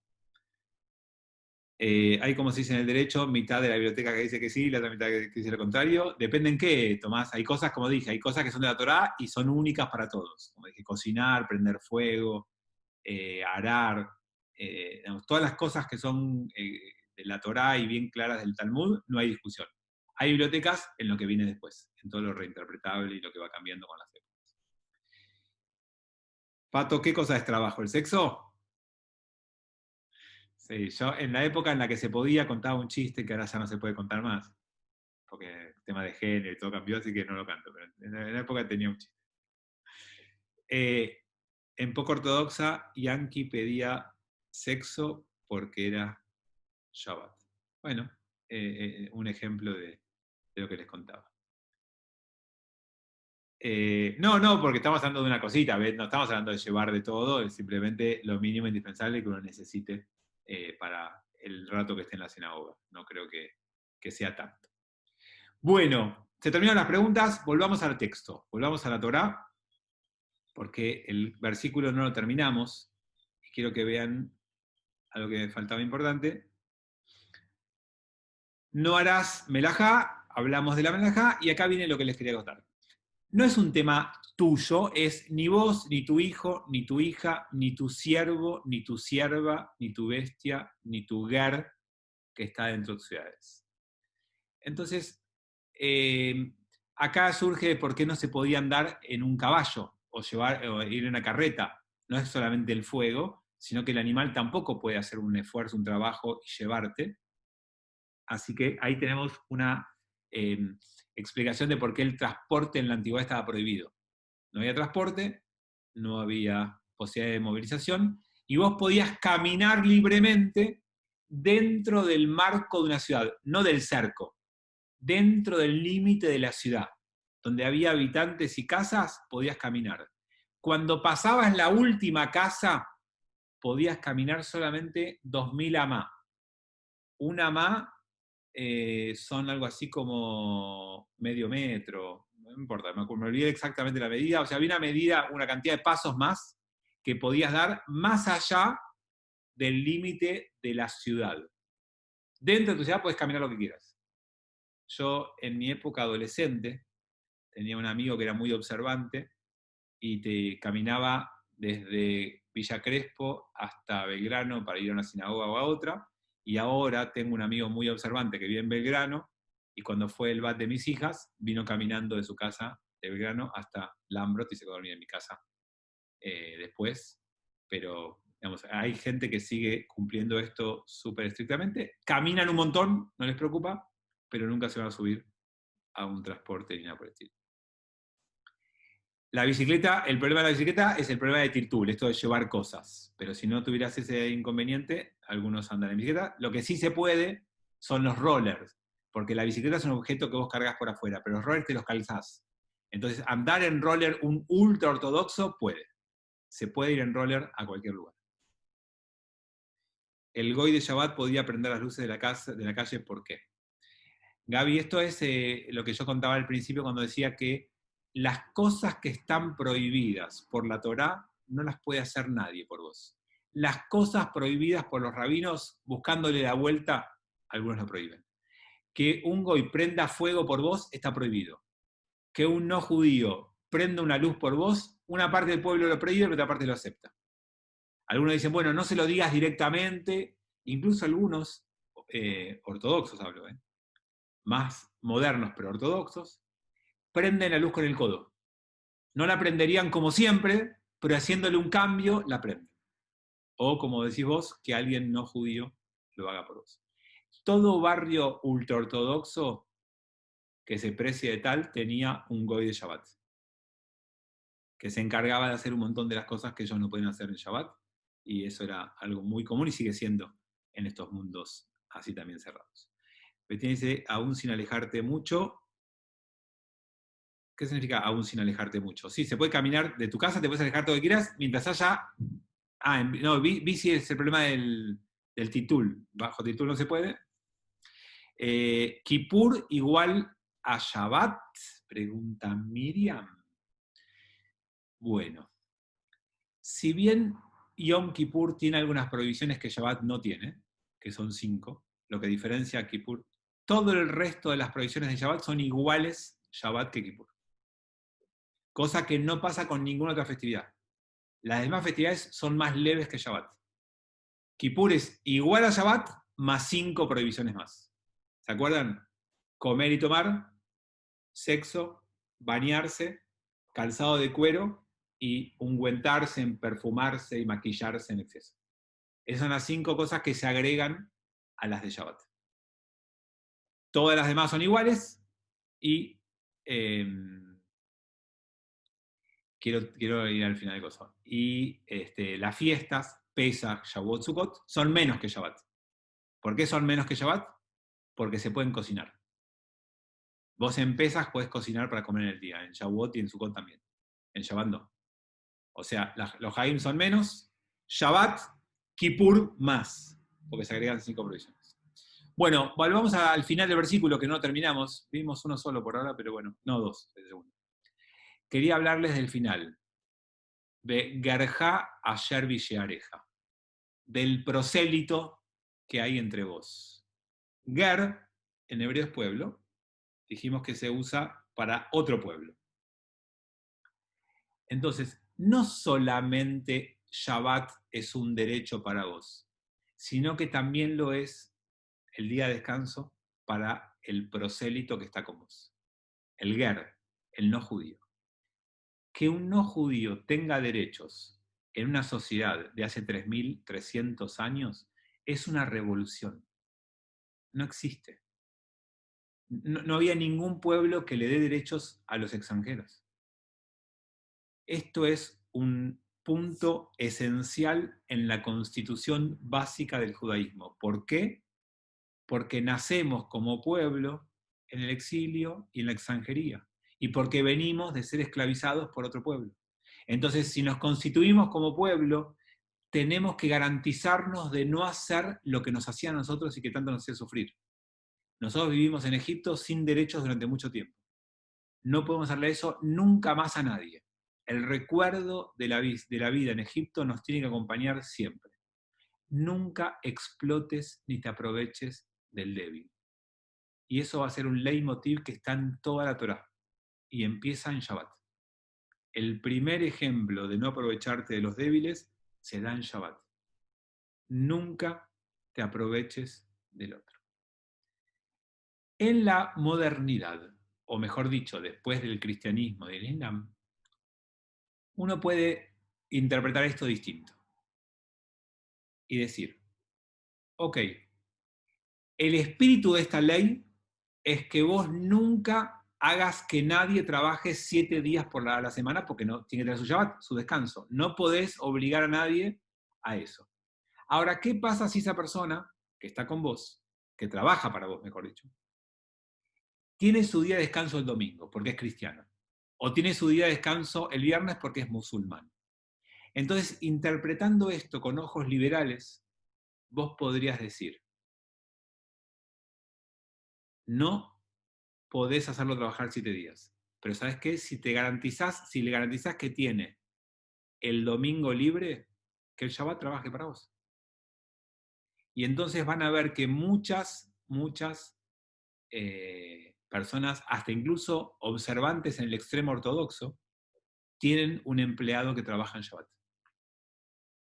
Hay, como se dice en el derecho, mitad de la biblioteca que dice que sí, la otra mitad que dice lo contrario. Depende en qué, Tomás. Hay cosas, como dije, hay cosas que son de la Torá y son únicas para todos. Como dije, cocinar, prender fuego, arar, digamos, todas las cosas que son de la Torá y bien claras del Talmud, no hay discusión. Hay bibliotecas en lo que viene después, en todo lo reinterpretable y lo que va cambiando con las épocas. Pato, ¿qué cosa es trabajo? ¿El sexo? Sí, yo en la época en la que se podía contaba un chiste que ahora ya no se puede contar más, porque el tema de género y todo cambió, así que no lo canto, pero en la época tenía un chiste. Eh, en poco ortodoxa, Yankee pedía sexo porque era Shabbat. Bueno, un ejemplo de lo que les contaba. No, porque estamos hablando de una cosita, ¿ves? No estamos hablando de llevar de todo, es simplemente lo mínimo indispensable que uno necesite para el rato que esté en la sinagoga. No creo que sea tanto. Bueno, se terminaron las preguntas, volvamos al texto, volvamos a la Torá, porque el versículo no lo terminamos, y quiero que vean algo que me faltaba importante. No harás melajá, hablamos de la melajá, y acá viene lo que les quería contar. No es un tema tuyo, es ni vos, ni tu hijo, ni tu hija, ni tu siervo, ni tu sierva, ni tu bestia, ni tu ger que está dentro de tus ciudades. Entonces, acá surge por qué no se podía andar en un caballo o ir en una carreta. No es solamente el fuego, sino que el animal tampoco puede hacer un esfuerzo, un trabajo y llevarte. Así que ahí tenemos una eh, explicación de por qué el transporte en la antigüedad estaba prohibido. No había transporte, no había posibilidad de movilización, y vos podías caminar libremente dentro del marco de una ciudad, no del cerco, dentro del límite de la ciudad, donde había habitantes y casas, podías caminar. Cuando pasabas la última casa, podías caminar solamente 2000 amá. Una amá son algo así como medio metro, no importa, me olvidé exactamente la medida, o sea, había una medida, una cantidad de pasos más que podías dar más allá del límite de la ciudad. Dentro de tu ciudad puedes caminar lo que quieras. Yo en mi época adolescente tenía un amigo que era muy observante y te caminaba desde Villa Crespo hasta Belgrano para ir a una sinagoga o a otra, y ahora tengo un amigo muy observante que vive en Belgrano, y cuando fue el bat de mis hijas, vino caminando de su casa de Belgrano hasta Lambrot y se quedó dormido en mi casa después, pero digamos, hay gente que sigue cumpliendo esto súper estrictamente, caminan un montón, no les preocupa, pero nunca se van a subir a un transporte ni nada por el estilo. La bicicleta, el problema de la bicicleta es el problema de Tirtul, esto de llevar cosas. Pero si no tuvieras ese inconveniente, algunos andan en bicicleta. Lo que sí se puede son los rollers, porque la bicicleta es un objeto que vos cargas por afuera, pero los rollers te los calzás. Entonces, andar en roller, un ultra ortodoxo, puede. Se puede ir en roller a cualquier lugar. El Goy de Shabbat podía prender las luces de la calle, ¿por qué? Gaby, esto es lo que yo contaba al principio cuando decía que las cosas que están prohibidas por la Torá no las puede hacer nadie por vos. Las cosas prohibidas por los rabinos, buscándole la vuelta, algunos lo prohíben. Que un goy prenda fuego por vos está prohibido. Que un no judío prenda una luz por vos, una parte del pueblo lo prohíbe, pero otra parte lo acepta. Algunos dicen, bueno, no se lo digas directamente, incluso algunos ortodoxos hablo, más modernos pero ortodoxos, prenden la luz con el codo. No la prenderían como siempre, pero haciéndole un cambio, la prenden. O como decís vos, que alguien no judío lo haga por vos. Todo barrio ultraortodoxo que se precie de tal tenía un goy de Shabbat, que se encargaba de hacer un montón de las cosas que ellos no pueden hacer en Shabbat, y eso era algo muy común y sigue siendo en estos mundos así también cerrados. Betín dice, aún sin alejarte mucho. ¿Qué significa aún sin alejarte mucho? Sí, se puede caminar de tu casa, te puedes alejar todo lo que quieras, mientras haya... no, bici es el problema del titul. Bajo titul no se puede. ¿Kippur igual a Shabbat? Pregunta Miriam. Bueno, si bien Yom Kippur tiene algunas prohibiciones que Shabbat no tiene, que son 5, lo que diferencia a Kippur. Todo el resto de las prohibiciones de Shabbat son iguales Shabbat que Kippur. Cosa que no pasa con ninguna otra festividad. Las demás festividades son más leves que Shabbat. Kippur es igual a Shabbat más 5 prohibiciones más. ¿Se acuerdan? Comer y tomar, sexo, bañarse, calzado de cuero y ungüentarse, perfumarse y maquillarse en exceso. Esas son las 5 cosas que se agregan a las de Shabbat. Todas las demás son iguales y quiero ir al final de cosas. Y las fiestas, Pesach, Shavuot, Sukkot, son menos que Shabbat. ¿Por qué son menos que Shabbat? Porque se pueden cocinar. Vos en Pesach podés cocinar para comer en el día, en Shavuot y en Sukkot también. En Shabbat no. O sea, los Haim son menos, Shabbat, Kippur más, porque se agregan 5 provisiones. Bueno, volvamos al final del versículo que no terminamos. Vimos uno solo por ahora, pero bueno, no dos, el segundo. Quería hablarles del final. De Gerja Asher Visheareja, del prosélito que hay entre vos. Ger, en hebreo es pueblo, dijimos que se usa para otro pueblo. Entonces, no solamente Shabbat es un derecho para vos, sino que también lo es el día de descanso para el prosélito que está con vos. El ger, el no judío. Que un no judío tenga derechos en una sociedad de hace 3.300 años es una revolución. No existe. No había ningún pueblo que le dé derechos a los extranjeros. Esto es un punto esencial en la constitución básica del judaísmo. ¿Por qué? Porque nacemos como pueblo en el exilio y en la extranjería, y porque venimos de ser esclavizados por otro pueblo. Entonces, si nos constituimos como pueblo, tenemos que garantizarnos de no hacer lo que nos hacía a nosotros y que tanto nos hacía sufrir. Nosotros vivimos en Egipto sin derechos durante mucho tiempo. No podemos hacerle eso nunca más a nadie. El recuerdo de la vida en Egipto nos tiene que acompañar siempre. Nunca explotes ni te aproveches del débil. Y eso va a ser un leitmotiv que está en toda la Torá. Y empieza en Shabbat. El primer ejemplo de no aprovecharte de los débiles se da en Shabbat. Nunca te aproveches del otro. En la modernidad, o mejor dicho, después del cristianismo y del Islam, uno puede interpretar esto distinto y decir, ok, el espíritu de esta ley es que vos nunca hagas que nadie trabaje 7 días por la semana porque no tiene que tener su Shabbat, su descanso. No podés obligar a nadie a eso. Ahora, ¿qué pasa si esa persona que está con vos, que trabaja para vos, mejor dicho, tiene su día de descanso el domingo porque es cristiano? O tiene su día de descanso el viernes porque es musulmán. Entonces, interpretando esto con ojos liberales, vos podrías decir, no podés hacerlo trabajar 7 días. Pero ¿sabes qué? Si le garantizás que tiene el domingo libre, que el Shabbat trabaje para vos. Y entonces van a ver que muchas personas, hasta incluso observantes en el extremo ortodoxo, tienen un empleado que trabaja en Shabbat.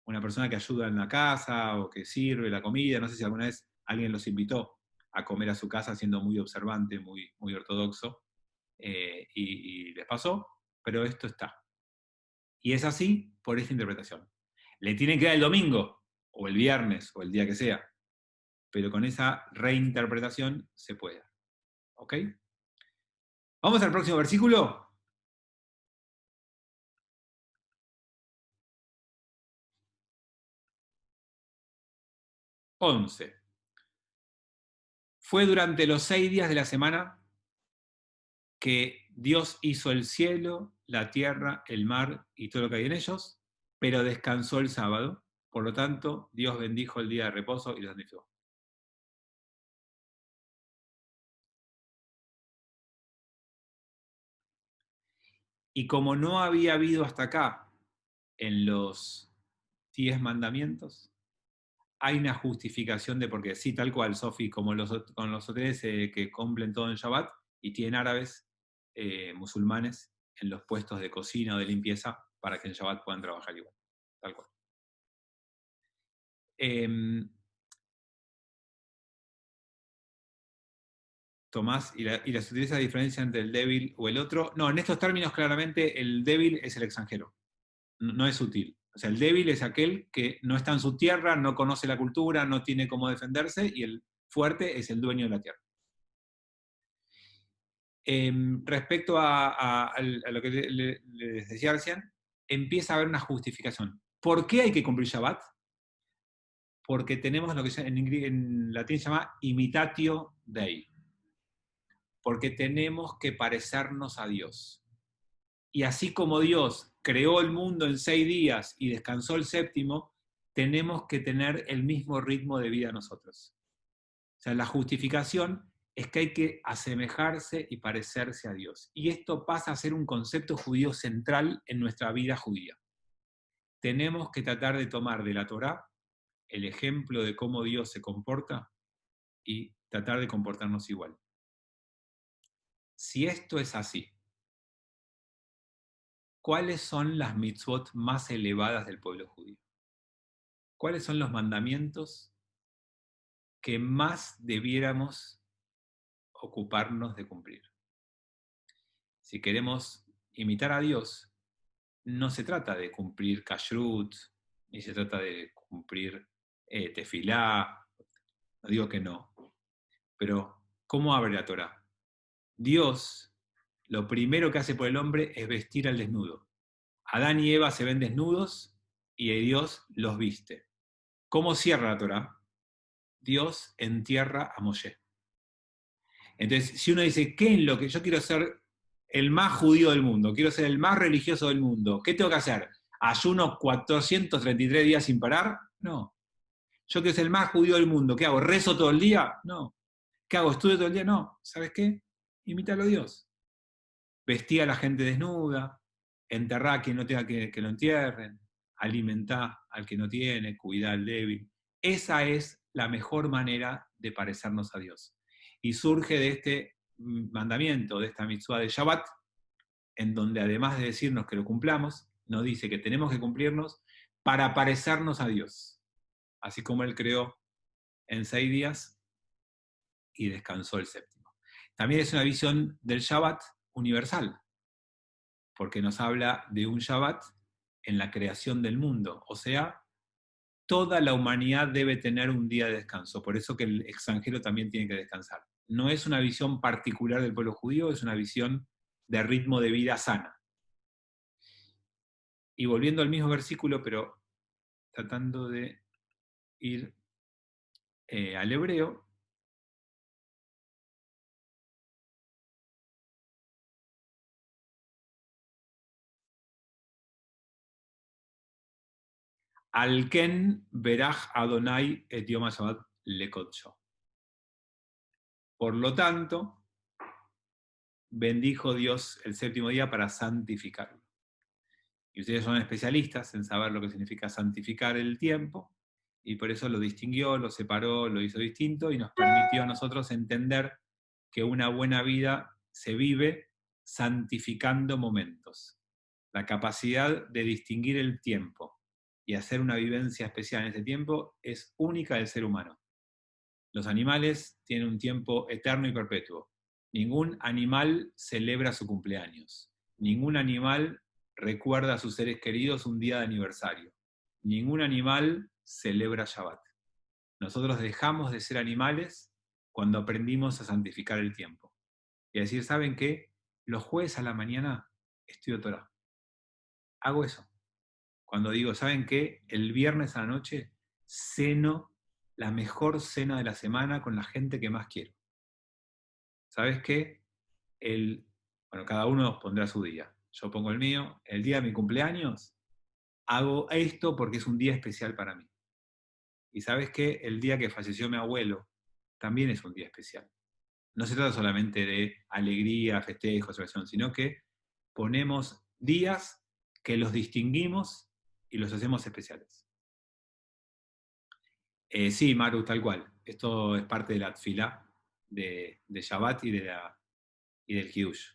Una persona que ayuda en la casa o que sirve la comida. No sé si alguna vez alguien los invitó a comer a su casa siendo muy observante, muy ortodoxo, y les pasó, pero esto está. Y es así por esta interpretación. Le tienen que dar el domingo, o el viernes, o el día que sea, pero con esa reinterpretación se puede. ¿Ok? Vamos al próximo versículo. 11. Fue durante los 6 días de la semana que Dios hizo el cielo, la tierra, el mar y todo lo que hay en ellos, pero descansó el sábado. Por lo tanto, Dios bendijo el día de reposo y lo santificó. Y como no había habido hasta acá en los 10 mandamientos, hay una justificación de por qué. Sí, tal cual, Sofi, como con los hoteles que cumplen todo en Shabbat y tienen árabes musulmanes en los puestos de cocina o de limpieza para que en Shabbat puedan trabajar igual. Tal cual. Tomás, ¿y la utiliza la diferencia entre el débil o el otro? No, en estos términos claramente el débil es el extranjero, no es útil. O sea, el débil es aquel que no está en su tierra, no conoce la cultura, no tiene cómo defenderse, y el fuerte es el dueño de la tierra. Respecto a lo que les decía recién, empieza a haber una justificación. ¿Por qué hay que cumplir Shabbat? Porque tenemos lo que en latín se llama imitatio Dei. Porque tenemos que parecernos a Dios. Y así como Dios creó el mundo en 6 días y descansó el séptimo, tenemos que tener el mismo ritmo de vida nosotros. O sea, la justificación es que hay que asemejarse y parecerse a Dios. Y esto pasa a ser un concepto judío central en nuestra vida judía. Tenemos que tratar de tomar de la Torá el ejemplo de cómo Dios se comporta y tratar de comportarnos igual. Si esto es así, ¿cuáles son las mitzvot más elevadas del pueblo judío? ¿Cuáles son los mandamientos que más debiéramos ocuparnos de cumplir? Si queremos imitar a Dios, no se trata de cumplir kashrut, ni se trata de cumplir tefilá, no digo que no, pero ¿cómo abre la Torá? Dios, lo primero que hace por el hombre es vestir al desnudo. Adán y Eva se ven desnudos y Dios los viste. ¿Cómo cierra la Torá? Dios entierra a Moshe. Entonces, si uno dice, ¿qué es lo que yo quiero ser el más judío del mundo? Quiero ser el más religioso del mundo. ¿Qué tengo que hacer? ¿Ayuno 433 días sin parar? No. Yo quiero ser el más judío del mundo. ¿Qué hago? ¿Rezo todo el día? No. ¿Qué hago? ¿Estudio todo el día? No. ¿Sabes qué? Imítalo a Dios. Vestí a la gente desnuda, enterrá a quien no tenga que lo entierren, alimentá al que no tiene, cuidá al débil. Esa es la mejor manera de parecernos a Dios. Y surge de este mandamiento, de esta mitzvah de Shabbat, en donde además de decirnos que lo cumplamos, nos dice que tenemos que cumplirnos para parecernos a Dios. Así como Él creó en 6 días y descansó el séptimo. También es una visión del Shabbat universal, porque nos habla de un Shabbat en la creación del mundo. O sea, toda la humanidad debe tener un día de descanso. Por eso que el extranjero también tiene que descansar. No es una visión particular del pueblo judío, es una visión de ritmo de vida sana. Y volviendo al mismo versículo, pero tratando de ir al hebreo, al ken berach Adonai et yom Shabbat lekodsho. Por lo tanto, bendijo Dios el séptimo día para santificarlo. Y ustedes son especialistas en saber lo que significa santificar el tiempo, y por eso lo distinguió, lo separó, lo hizo distinto, y nos permitió a nosotros entender que una buena vida se vive santificando momentos. La capacidad de distinguir el tiempo y hacer una vivencia especial en ese tiempo es única del ser humano. Los animales tienen un tiempo eterno y perpetuo. Ningún animal celebra su cumpleaños. Ningún animal recuerda a sus seres queridos un día de aniversario. Ningún animal celebra Shabbat. Nosotros dejamos de ser animales cuando aprendimos a santificar el tiempo. Y a decir, ¿saben qué? Los jueves a la mañana estudio Torah. Hago eso. Cuando digo, ¿saben qué? El viernes a la noche ceno la mejor cena de la semana con la gente que más quiero. ¿Sabes qué? Bueno, cada uno pondrá su día. Yo pongo el mío. El día de mi cumpleaños hago esto porque es un día especial para mí. Y ¿sabes qué? El día que falleció mi abuelo también es un día especial. No se trata solamente de alegría, festejo, celebración, sino que ponemos días que los distinguimos y los hacemos especiales. Sí, Maru, tal cual. Esto es parte de la tfilá de Shabbat y del Kiddush.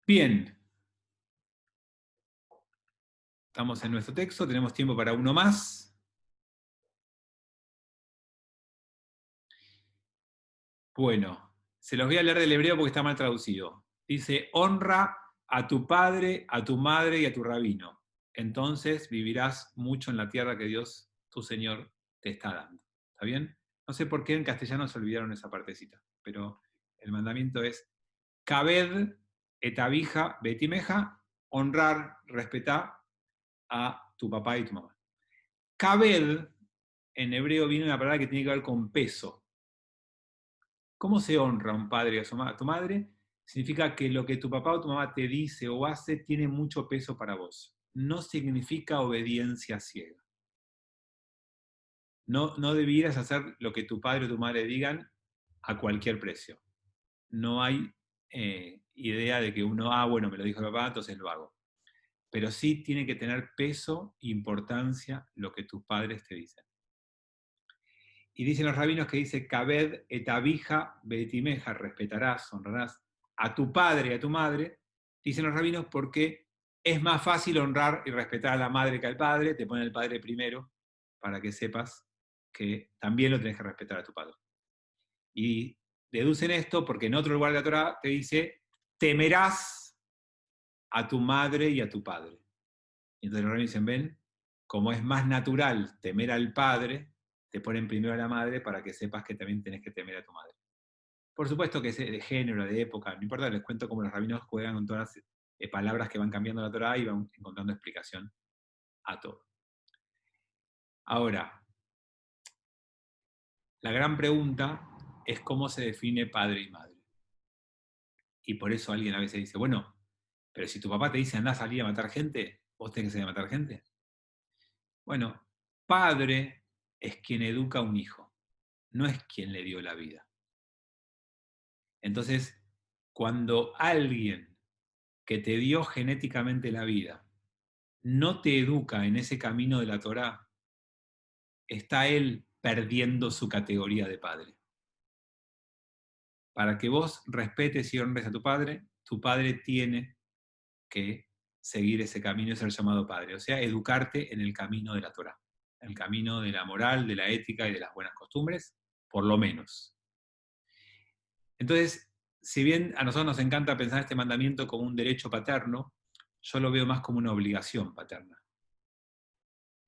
Bien, estamos en nuestro texto, tenemos tiempo para uno más. Bueno, se los voy a leer del hebreo porque está mal traducido. Dice, honra a tu padre, a tu madre y a tu rabino. Entonces vivirás mucho en la tierra que Dios, tu Señor, te está dando. ¿Está bien? No sé por qué en castellano se olvidaron esa partecita, pero el mandamiento es, Kabed etabija betimeja, honrar, respetar a tu papá y tu mamá. Kabed, en hebreo viene una palabra que tiene que ver con peso. ¿Cómo se honra a un padre o a tu madre? Significa que lo que tu papá o tu mamá te dice o hace tiene mucho peso para vos. No significa obediencia ciega. No, no debieras hacer lo que tu padre o tu madre digan a cualquier precio. No hay idea de que uno, bueno, me lo dijo el papá, entonces lo hago. Pero sí tiene que tener peso e importancia lo que tus padres te dicen. Y dicen los rabinos que dice, Kabed etabija betimeja, respetarás, honrarás a tu padre y a tu madre. Dicen los rabinos porque es más fácil honrar y respetar a la madre que al padre, te ponen el padre primero para que sepas que también lo tenés que respetar a tu padre. Y deducen esto porque en otro lugar de la Torah te dice, temerás a tu madre y a tu padre. Y entonces los rabinos dicen, ven, como es más natural temer al padre, te ponen primero a la madre para que sepas que también tenés que temer a tu madre. Por supuesto que es de género, de época, no importa, les cuento cómo los rabinos juegan con todas las palabras que van cambiando la Torah y van encontrando explicación a todo. Ahora, la gran pregunta es cómo se define padre y madre. Y por eso alguien a veces dice, bueno, pero si tu papá te dice andá a salir a matar gente, ¿vos tenés que salir a matar gente? Bueno, padre es quien educa a un hijo, no es quien le dio la vida. Entonces, cuando alguien que te dio genéticamente la vida no te educa en ese camino de la Torá, está él perdiendo su categoría de padre. Para que vos respetes y honres a tu padre tiene que seguir ese camino y ser llamado padre. O sea, educarte en el camino de la Torá, en el camino de la moral, de la ética y de las buenas costumbres, por lo menos. Entonces, si bien a nosotros nos encanta pensar este mandamiento como un derecho paterno, yo lo veo más como una obligación paterna.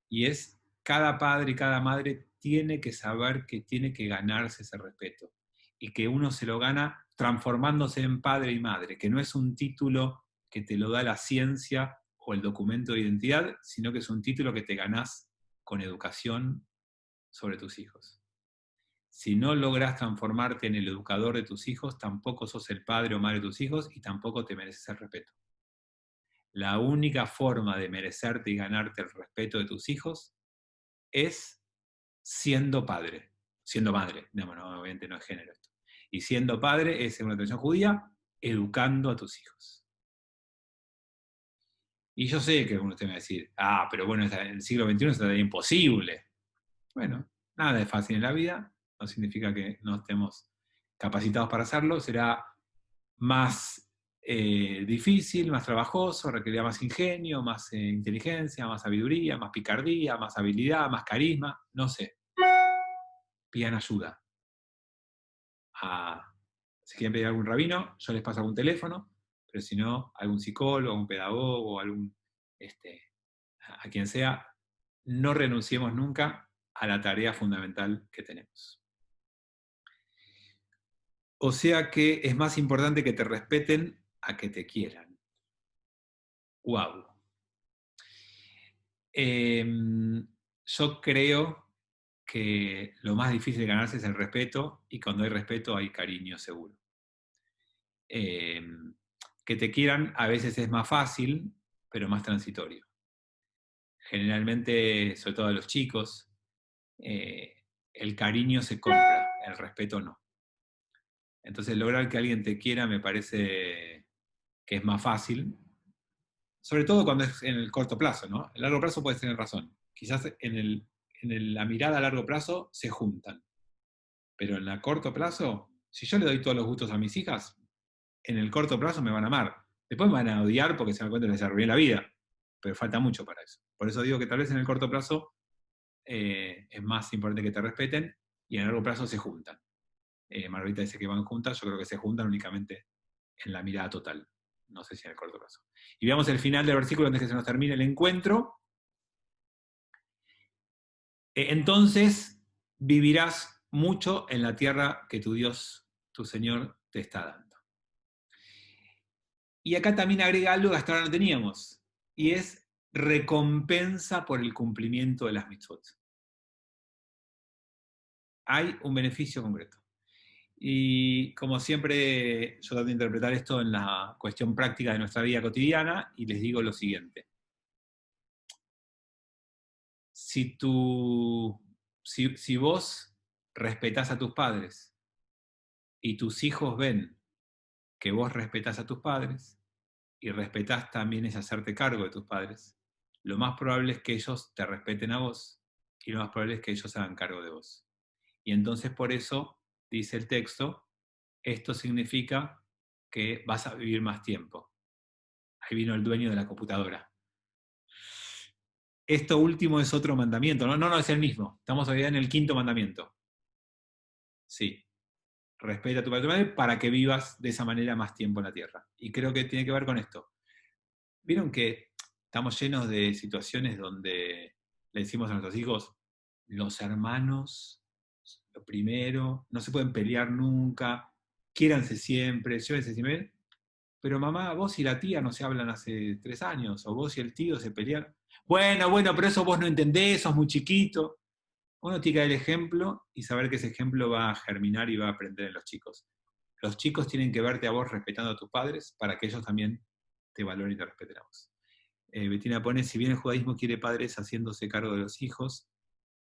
Y es, cada padre y cada madre tiene que saber que tiene que ganarse ese respeto. Y que uno se lo gana transformándose en padre y madre, que no es un título que te lo da la ciencia o el documento de identidad, sino que es un título que te ganás con educación sobre tus hijos. Si no logras transformarte en el educador de tus hijos, tampoco sos el padre o madre de tus hijos y tampoco te mereces el respeto. La única forma de merecerte y ganarte el respeto de tus hijos es siendo padre, siendo madre, no, obviamente no es género esto. Y siendo padre es, en una tradición judía, educando a tus hijos. Y yo sé que uno te va a decir, pero bueno, en el siglo XXI es imposible. Bueno, nada es fácil en la vida, no significa que no estemos capacitados para hacerlo, será más difícil, más trabajoso, requerirá más ingenio, más inteligencia, más sabiduría, más picardía, más habilidad, más carisma, no sé. Pidan ayuda. Si quieren pedir a algún rabino, yo les paso algún teléfono, pero si no, algún psicólogo, un pedagogo, a quien sea, no renunciemos nunca a la tarea fundamental que tenemos. O sea que es más importante que te respeten a que te quieran. ¡Wow! Yo creo que lo más difícil de ganarse es el respeto, y cuando hay respeto hay cariño seguro. Que te quieran a veces es más fácil, pero más transitorio. Generalmente, sobre todo a los chicos, el cariño se compra, el respeto no. Entonces lograr que alguien te quiera me parece que es más fácil, sobre todo cuando es en el corto plazo, ¿no? En el largo plazo puedes tener razón. Quizás la mirada a largo plazo se juntan. Pero en el corto plazo, si yo le doy todos los gustos a mis hijas, en el corto plazo me van a amar. Después me van a odiar porque se dan cuenta que les arruiné la vida. Pero falta mucho para eso. Por eso digo que tal vez en el corto plazo es más importante que te respeten y en el largo plazo se juntan. Margarita dice que van juntas, yo creo que se juntan únicamente en la mirada total. No sé si en el corto plazo. Y veamos el final del versículo antes que se nos termine el encuentro. Entonces vivirás mucho en la tierra que tu Dios, tu Señor, te está dando. Y acá también agrega algo que hasta ahora no teníamos, y es recompensa por el cumplimiento de las mitzvot. Hay un beneficio concreto. Y como siempre, yo trato de interpretar esto en la cuestión práctica de nuestra vida cotidiana, y les digo lo siguiente. Si vos respetás a tus padres y tus hijos ven que vos respetás a tus padres y respetás también es hacerte cargo de tus padres, lo más probable es que ellos te respeten a vos y lo más probable es que ellos se hagan cargo de vos. Y entonces por eso, dice el texto, esto significa que vas a vivir más tiempo. Ahí vino el dueño de la computadora. Esto último es otro mandamiento, no, es el mismo. Estamos hoy en el quinto mandamiento. Sí, respeta a tu padre y tu madre para que vivas de esa manera más tiempo en la tierra. Y creo que tiene que ver con esto. Vieron que estamos llenos de situaciones donde le decimos a nuestros hijos, los hermanos, lo primero, no se pueden pelear nunca, quiéranse siempre, llévense siempre. Pero mamá, vos y la tía no se hablan hace 3 años, o vos y el tío se pelean. Bueno, pero eso vos no entendés, sos muy chiquito. Uno tiene que dar el ejemplo y saber que ese ejemplo va a germinar y va a aprender en los chicos. Los chicos tienen que verte a vos respetando a tus padres para que ellos también te valoren y te respeten a vos. Betina pone, si bien el judaísmo quiere padres haciéndose cargo de los hijos,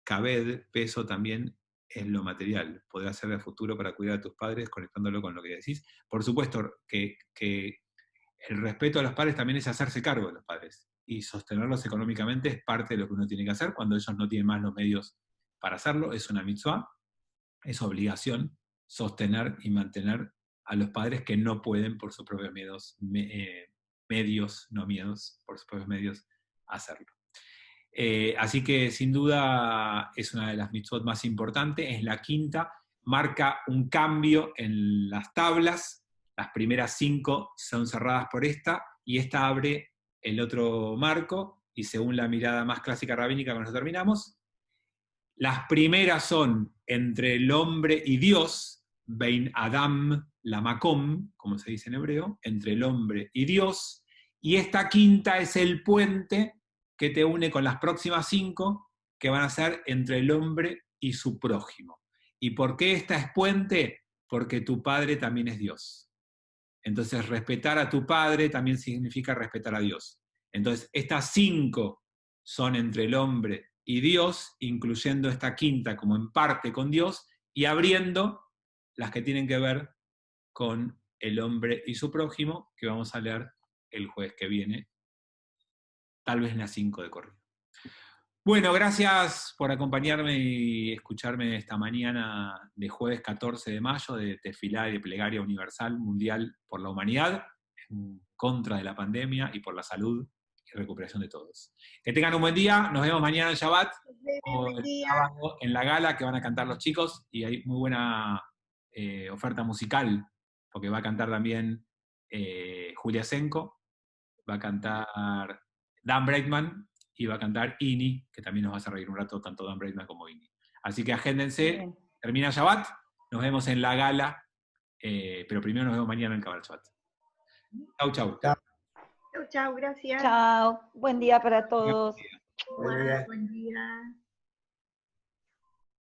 Kaved, peso también en lo material. Podrás ser de futuro para cuidar a tus padres conectándolo con lo que decís. Por supuesto que el respeto a los padres también es hacerse cargo de los padres. Y sostenerlos económicamente es parte de lo que uno tiene que hacer cuando ellos no tienen más los medios para hacerlo. Es una mitzvah, es obligación sostener y mantener a los padres que no pueden por sus propios medios, no miedos, por sus propios medios hacerlo. Así que sin duda es una de las mitzvot más importantes, es la quinta, marca un cambio en las tablas, las primeras 5 son cerradas por esta, y esta abre el otro marco, y según la mirada más clásica rabínica con eso terminamos, las primeras son entre el hombre y Dios, Bein Adam Lamakom, como se dice en hebreo, entre el hombre y Dios, y esta quinta es el puente que te une con las próximas 5, que van a ser entre el hombre y su prójimo. ¿Y por qué esta es puente? Porque tu padre también es Dios. Entonces, respetar a tu padre también significa respetar a Dios. Entonces, estas 5 son entre el hombre y Dios, incluyendo esta quinta como en parte con Dios, y abriendo las que tienen que ver con el hombre y su prójimo, que vamos a leer el jueves que viene, tal vez en las 5 de corrido. Bueno, gracias por acompañarme y escucharme esta mañana de jueves 14 de mayo de Tefilá y de Plegaria Universal Mundial por la Humanidad, en contra de la pandemia y por la salud y recuperación de todos. Que tengan un buen día, nos vemos mañana en Shabbat o el sábado en la gala que van a cantar los chicos y hay muy buena oferta musical, porque va a cantar también Julia Senko, va a cantar Dan Breitman y va a cantar Ini, que también nos va a hacer reír un rato tanto Dan Breitman como Ini. Así que agéndense, termina Shabbat, nos vemos en la gala, pero primero nos vemos mañana en Kabbalah Shabbat. Chau, chau. Chau, gracias. Chao, buen día para todos. Buen día.